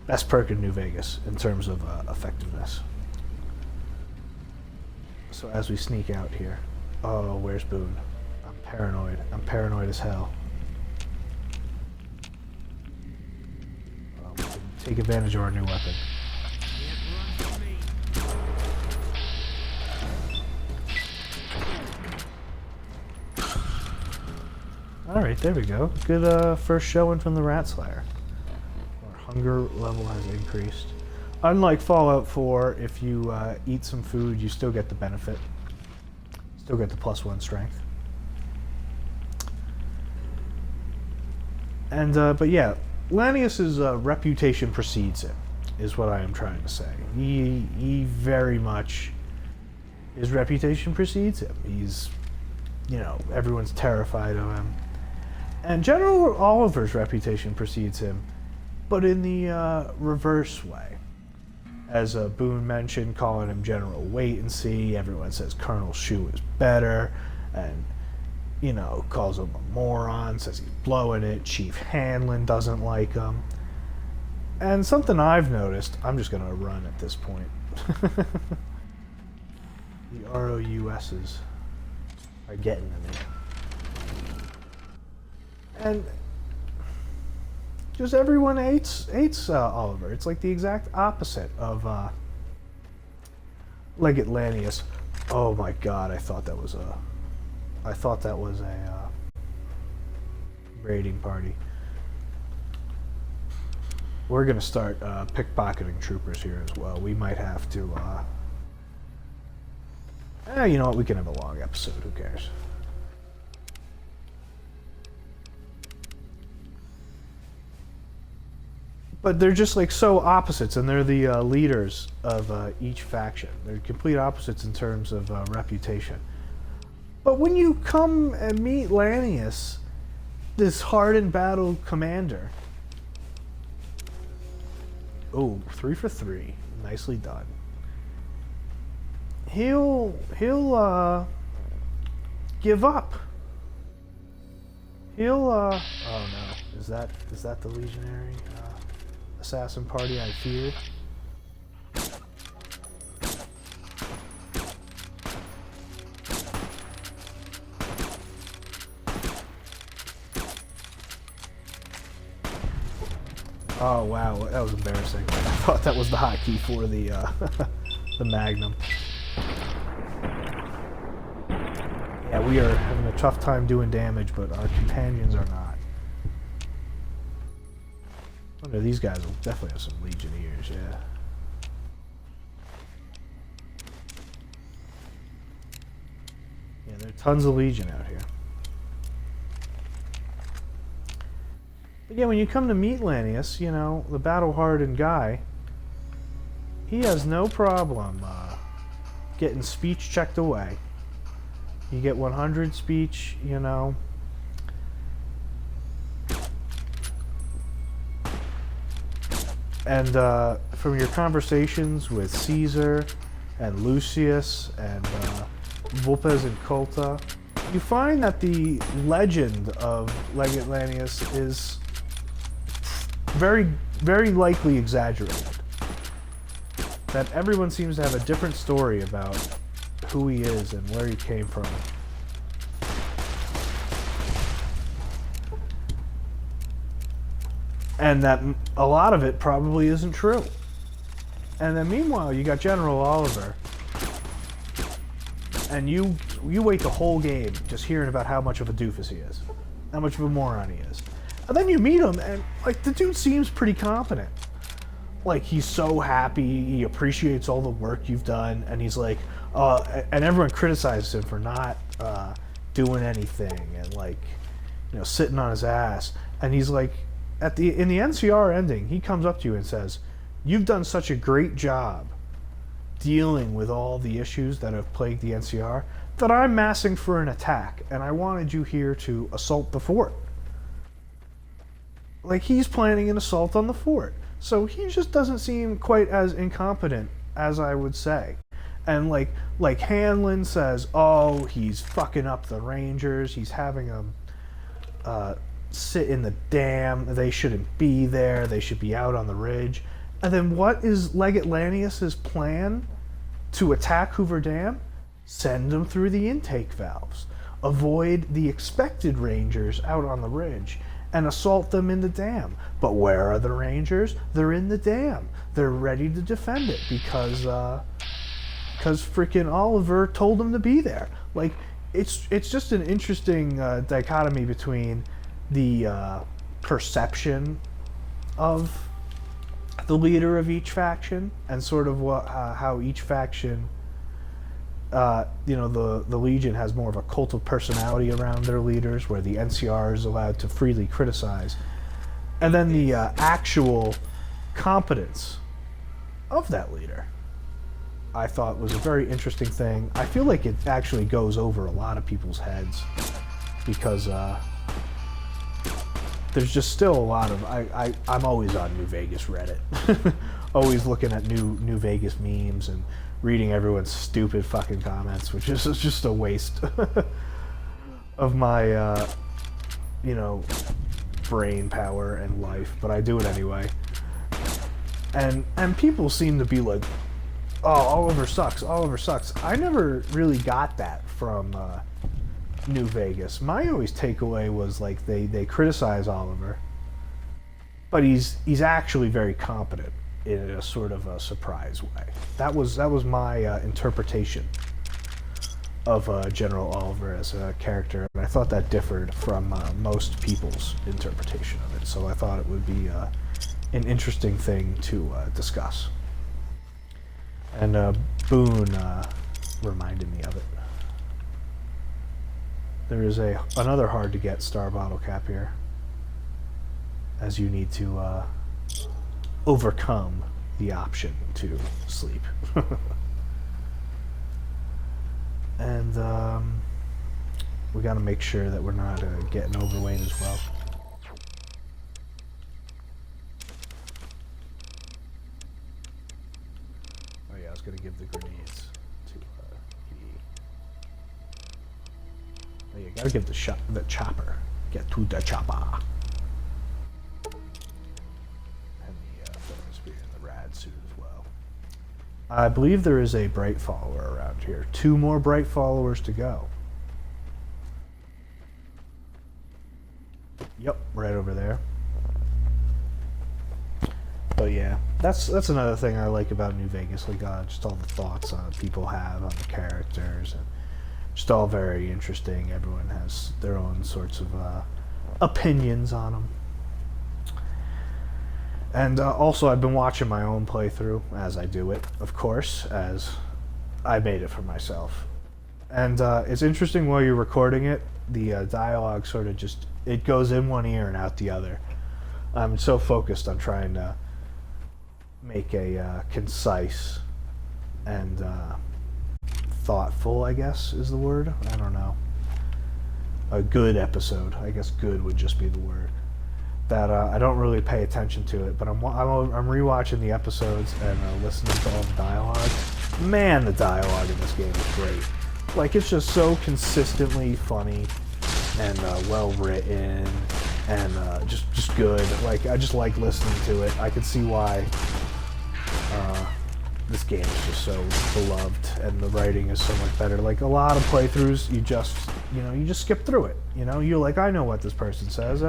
Best perk in New Vegas in terms of effectiveness. So as we sneak out here, oh, where's Boone? I'm paranoid. I'm paranoid as hell. Take advantage of our new weapon. Alright, there we go. Good first showing from the Rat Slayer. Our hunger level has increased. Unlike Fallout 4, if you eat some food, you still get the benefit. Still get the +1 strength. And, but yeah, Lanius's reputation precedes him, is what I am trying to say. He very much, his reputation precedes him. He's, you know, everyone's terrified of him. And General Oliver's reputation precedes him, but in the reverse way. As Boone mentioned, calling him General Wait and See, everyone says Colonel Shu is better, and, you know, calls him a moron, says he's blowing it, Chief Hanlon doesn't like him. And something I've noticed, I'm just going to run at this point. The ROUSs are getting to me. And just everyone hates Oliver. It's like the exact opposite of Legatlantius. Oh my god, I thought that was a raiding party. We're gonna start pickpocketing troopers here as well. We might have to you know what, we can have a long episode, who cares? But they're just like so opposites, and they're the leaders of each faction. They're complete opposites in terms of reputation. But when you come and meet Lanius, this hardened battle commander, oh, 3 for 3, nicely done. He'll give up. Oh no, is that the legionary assassin party I feared? Oh wow, that was embarrassing. I thought that was the hotkey for the the Magnum. Yeah, we are having a tough time doing damage, but our companions are not. I wonder, these guys will definitely have some Legionnaires, yeah. Yeah, there are tons of Legion out here. But yeah, when you come to meet Lanius, you know, the battle-hardened guy, he has no problem getting speech checked away. You get 100 speech, you know. And from your conversations with Caesar and Lucius and Vulpes and Colta, you find that the legend of Legatlantius is very, very likely exaggerated. That everyone seems to have a different story about who he is and where he came from. And that a lot of it probably isn't true. And then meanwhile, you got General Oliver, and you wait the whole game just hearing about how much of a doofus he is, how much of a moron he is. And then you meet him, and like the dude seems pretty competent. Like, he's so happy, he appreciates all the work you've done, and he's like, and everyone criticizes him for not doing anything, and like, you know, sitting on his ass. And he's like, in the NCR ending, he comes up to you and says, "You've done such a great job dealing with all the issues that have plagued the NCR that I'm massing for an attack, and I wanted you here to assault the fort." Like, he's planning an assault on the fort. So he just doesn't seem quite as incompetent as I would say. And like Hanlon says, oh, he's fucking up the Rangers, he's having them sit in the dam, they shouldn't be there, they should be out on the ridge. And then what is Legatlantius' plan to attack Hoover Dam? Send them through the intake valves. Avoid the expected Rangers out on the ridge and assault them in the dam. But where are the Rangers? They're in the dam. They're ready to defend it because freaking Oliver told them to be there. Like, it's just an interesting dichotomy between the perception of the leader of each faction and sort of how each faction, you know, the Legion has more of a cult of personality around their leaders, where the NCR is allowed to freely criticize, and then the actual competence of that leader, I thought was a very interesting thing. I feel like it actually goes over a lot of people's heads because there's just still a lot of I'm always on New Vegas Reddit, always looking at New Vegas memes and reading everyone's stupid fucking comments, which is just a waste of my you know, brain power and life, but I do it anyway. And people seem to be like, oh, Oliver sucks. I never really got that from New Vegas, my always takeaway was like they criticize Oliver, but he's actually very competent in a sort of a surprise way. That was my interpretation of General Oliver as a character, and I thought that differed from most people's interpretation of it. So I thought it would be an interesting thing to discuss. And Boone reminded me of it. There is another hard to get star bottle cap here, as you need to overcome the option to sleep. And we got to make sure that we're not getting overweight as well. Oh yeah, I was gonna give the grenades to Oh, you gotta give the chopper. Get to the chopper. And the throwing spear and the rad suit as well. I believe there is a bright follower around here. 2 more bright followers to go. Yep, right over there. But yeah, that's another thing I like about New Vegas. Like just all the thoughts people have on the characters, and just all very interesting. Everyone has their own sorts of opinions on them. And also, I've been watching my own playthrough as I do it, of course, as I made it for myself. And it's interesting while you're recording it, the dialogue sort of just, it goes in one ear and out the other. I'm so focused on trying to make a concise and thoughtful, I guess, is the word. I don't know. A good episode. I guess good would just be the word. That I don't really pay attention to it, but I'm rewatching the episodes and listening to all the dialogue. Man, the dialogue in this game is great. Like, it's just so consistently funny and well written and just good. Like, I just like listening to it. I can see why this game is just so beloved and the writing is so much better. Like, a lot of playthroughs, you just skip through it. You know, you're like, I know what this person says.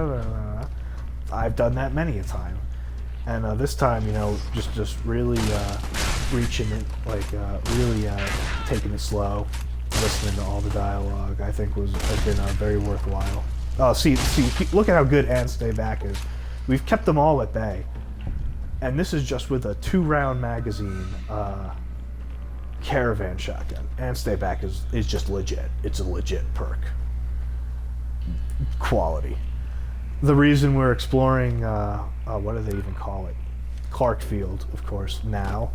I've done that many a time, and this time, just really reaching it, like really taking it slow, listening to all the dialogue, I think has been very worthwhile. Oh, see, look at how good And Stay Back is. We've kept them all at bay, and this is just with a 2-round magazine caravan shotgun. And Stay Back is just legit. It's a legit perk. Quality. The reason we're exploring, what do they even call it? Clarkfield, of course, now,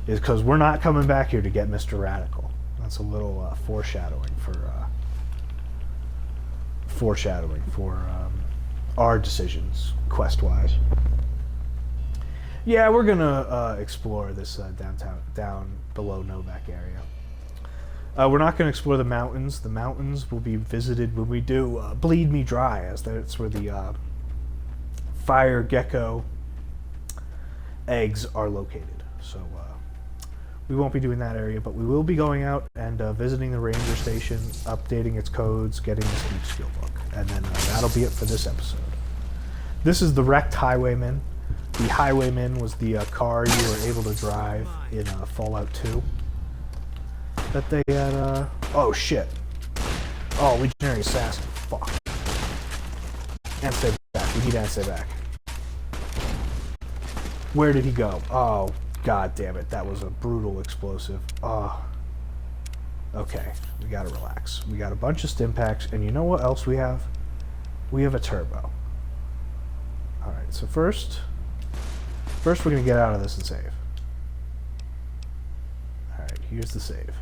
is because we're not coming back here to get Mr. Radical. That's a little foreshadowing for our decisions, quest-wise. Yeah, we're gonna explore this down below Novak area. We're not going to explore the mountains. The mountains will be visited when we do Bleed Me Dry, as that's where the fire gecko eggs are located. So we won't be doing that area, but we will be going out and visiting the ranger station, updating its codes, getting the steep skill book, and then that'll be it for this episode. This is the wrecked Highwayman. The Highwayman was the car you were able to drive in Fallout 2. That they had, oh shit. Oh, Legionary Assassin. Fuck. And stay back. We need to stay back. Where did he go? Oh, god damn it. That was a brutal explosive. Oh. Okay, we gotta relax. We got a bunch of stim packs, and you know what else we have? We have a turbo. Alright, so first we're gonna get out of this and save. Alright, here's the save.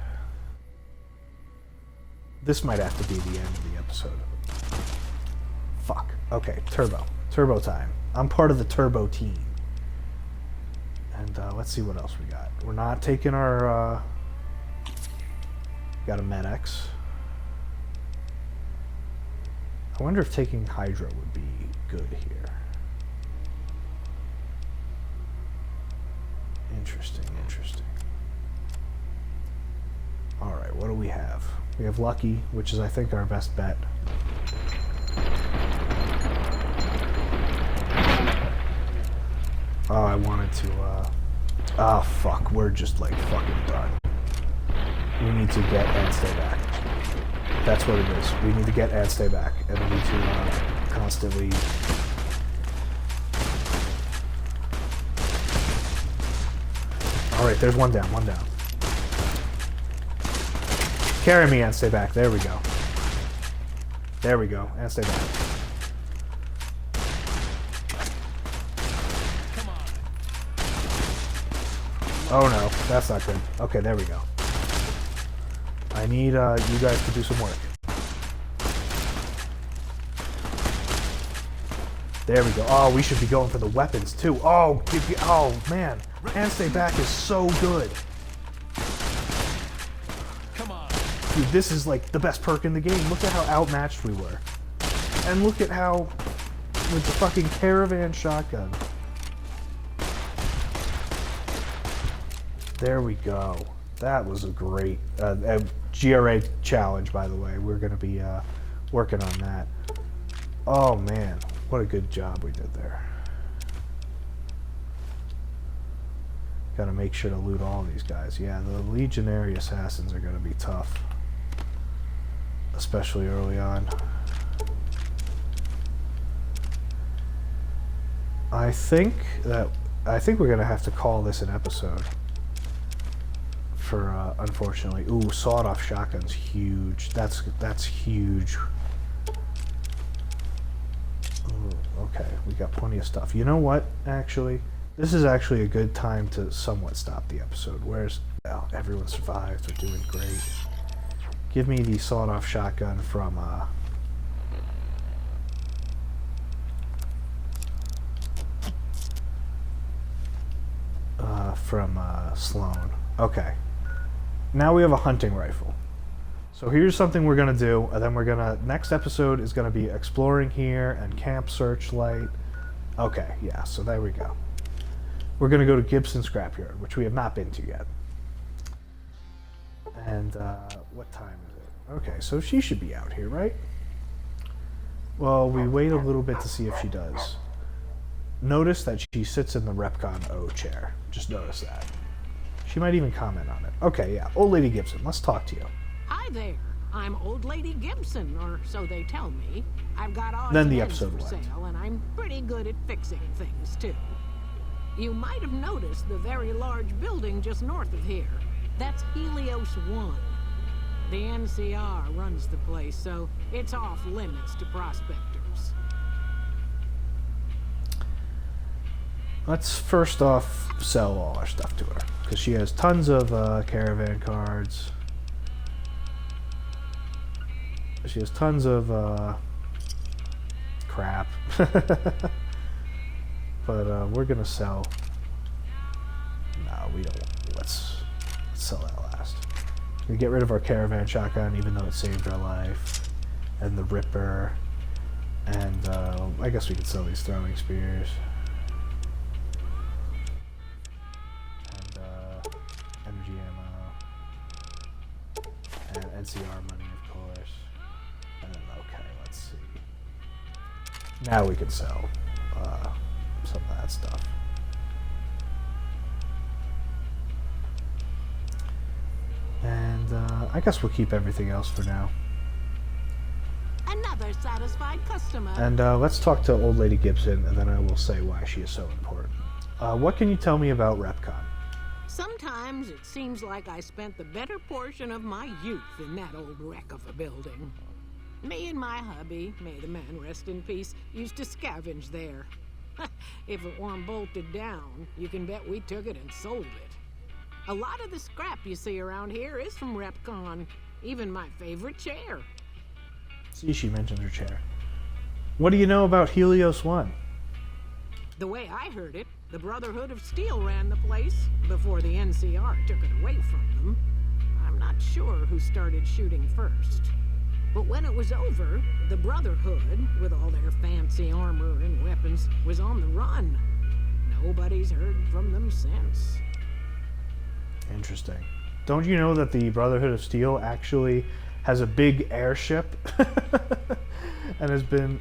This might have to be the end of the episode. Fuck. Okay, turbo. Turbo time. I'm part of the turbo team. And let's see what else we got. We're not taking our... got a Med-X. I wonder if taking Hydra would be good here. Interesting. Alright, what do we have? We have Lucky, which is, I think, our best bet. Oh, I wanted to, oh, fuck. We're just, like, fucking done. We need to get and stay back. That's what it is. We need to get and stay back. And we need to, constantly... Alright, there's one down, one down. Carry me and stay back. There we go. There we go. And stay back. Oh no, that's not good. Okay, there we go. I need you guys to do some work. There we go. Oh, we should be going for the weapons too. Oh, oh man. And stay back is so good. Come on. Dude, this is like the best perk in the game. Look at how outmatched we were. And look at how, with the fucking caravan shotgun. There we go. That was a great GRA challenge, by the way. We're going to be working on that. Oh, man. What a good job we did there. Got to make sure to loot all these guys. Yeah, the legionary assassins are going to be tough. Especially early on. I think we're going to have to call this an episode. For unfortunately, ooh, sawed-off shotgun's huge. That's huge. Ooh, okay, we got plenty of stuff. You know what? Actually, this is actually a good time to somewhat stop the episode. Where's well, everyone survived. We're doing great. Give me the sawed-off shotgun from Sloan. Okay. Now we have a hunting rifle. So here's something we're going to do, and then we're going to... Next episode is going to be exploring here and camp searchlight. Okay, yeah, so there we go. We're going to go to Gibson Scrapyard, which we have not been to yet. And, what time is it? Okay, so she should be out here, right? Well, we wait a little bit to see if she does. Notice that she sits in the Repcon O chair. Just notice that. She might even comment on it. Okay, yeah. Old Lady Gibson, let's talk to you. Hi there. I'm Old Lady Gibson, or so they tell me. I've got odds Then the and ends episode for went. sale, and I'm pretty good at fixing things, too. You might have noticed the very large building just north of here. That's Helios 1. The NCR runs the place, so it's off limits to prospectors. Let's first off sell all our stuff to her, because she has tons of caravan cards. She has tons of crap. But we're gonna sell. No, we don't. Let's sell that last. We get rid of our caravan shotgun, even though it saved our life, and the Ripper, and I guess we could sell these throwing spears. Energy ammo, and NCR money, of course. And okay, let's see. Now we can sell some of that stuff. And I guess we'll keep everything else for now. Another satisfied customer. And let's talk to Old Lady Gibson, and then I will say why she is so important. What can you tell me about Repcon? Sometimes it seems like I spent the better portion of my youth in that old wreck of a building. Me and my hubby, may the man rest in peace, used to scavenge there. If it weren't bolted down, you can bet we took it and sold it. A lot of the scrap you see around here is from Repcon, even my favorite chair. See, she mentioned her chair. What do you know about Helios 1? The way I heard it, the Brotherhood of Steel ran the place before the NCR took it away from them. I'm not sure who started shooting first. But when it was over, the Brotherhood, with all their fancy armor and weapons, was on the run. Nobody's heard from them since. Interesting. Don't you know that the Brotherhood of Steel actually has a big airship and has been...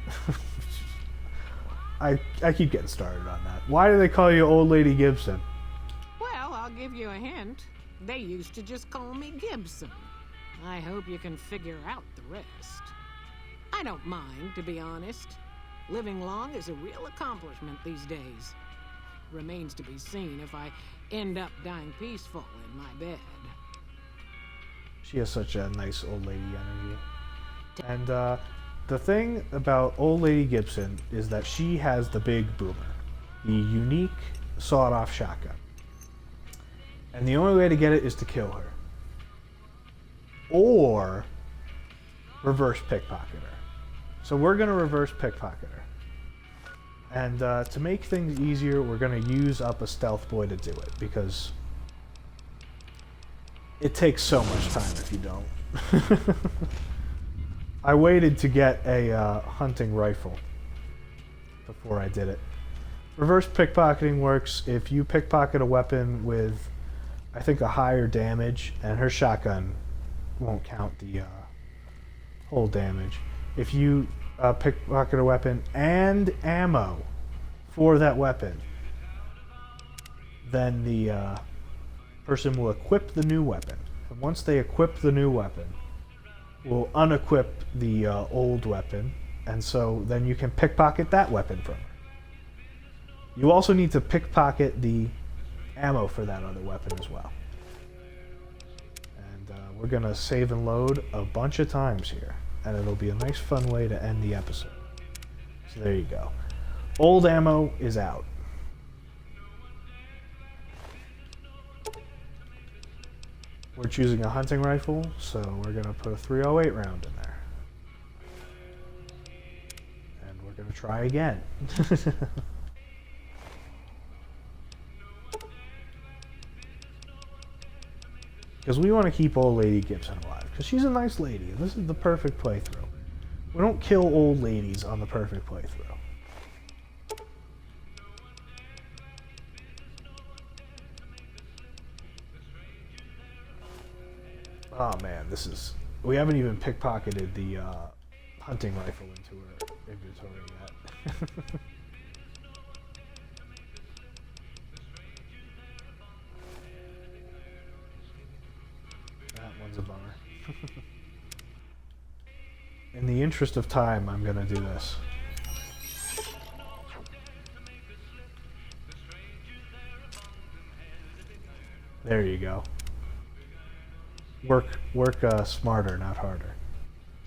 I keep getting started on that. Why do they call you Old Lady Gibson? Well, I'll give you a hint. They used to just call me Gibson. I hope you can figure out the rest. I don't mind, to be honest. Living long is a real accomplishment these days. Remains to be seen if I end up dying peaceful in my bed. She has such a nice old lady energy. And the thing about Old Lady Gibson is that she has the big boomer, the unique sawed-off shotgun. And the only way to get it is to kill her. Or reverse pickpocket her. So we're going to reverse pickpocket her. And to make things easier, we're going to use up a stealth boy to do it, because it takes so much time if you don't. I waited to get a hunting rifle before I did it. Reverse pickpocketing works if you pickpocket a weapon with, I think, a higher damage, and her shotgun won't count the whole damage. If you pickpocket a weapon and ammo for that weapon, then the person will equip the new weapon. And once they equip the new weapon, will unequip the old weapon, and so then you can pickpocket that weapon from her. You also need to pickpocket the ammo for that other weapon as well. And we're going to save and load a bunch of times here, and it'll be a nice fun way to end the episode. So there you go. Old ammo is out. We're choosing a hunting rifle, so we're going to put a .308 round in there. And we're going to try again. Because we want to keep Old Lady Gibson alive, because she's a nice lady, and this is the perfect playthrough. We don't kill old ladies on the perfect playthrough. Oh man, this is... We haven't even pickpocketed the hunting rifle into her inventory yet. That one's a bummer. In the interest of time, I'm gonna do this. There you go. Work smarter, not harder.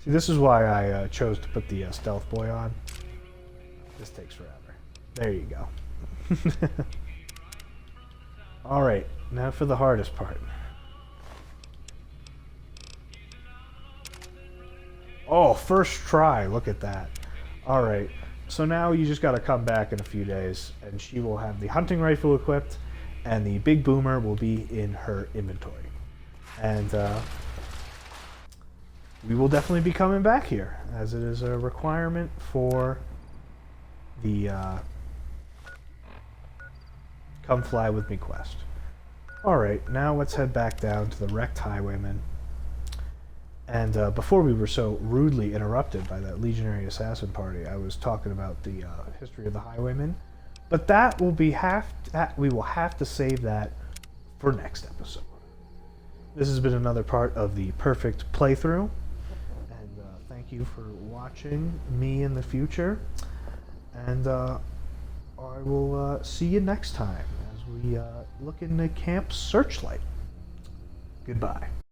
See, this is why I chose to put the stealth boy on. This takes forever. There you go. Alright, now for the hardest part. Oh, first try, look at that. Alright, so now you just gotta come back in a few days, and she will have the hunting rifle equipped, and the big boomer will be in her inventory. And we will definitely be coming back here, as it is a requirement for the Come Fly With Me quest. Alright, now let's head back down to the wrecked highwayman. And before we were so rudely interrupted by that legionary assassin party, I was talking about the history of the highwaymen. But that will be we will have to save that for next episode. This has been another part of the perfect playthrough, and thank you for watching me in the future, and I will see you next time as we look into Camp Searchlight. Goodbye.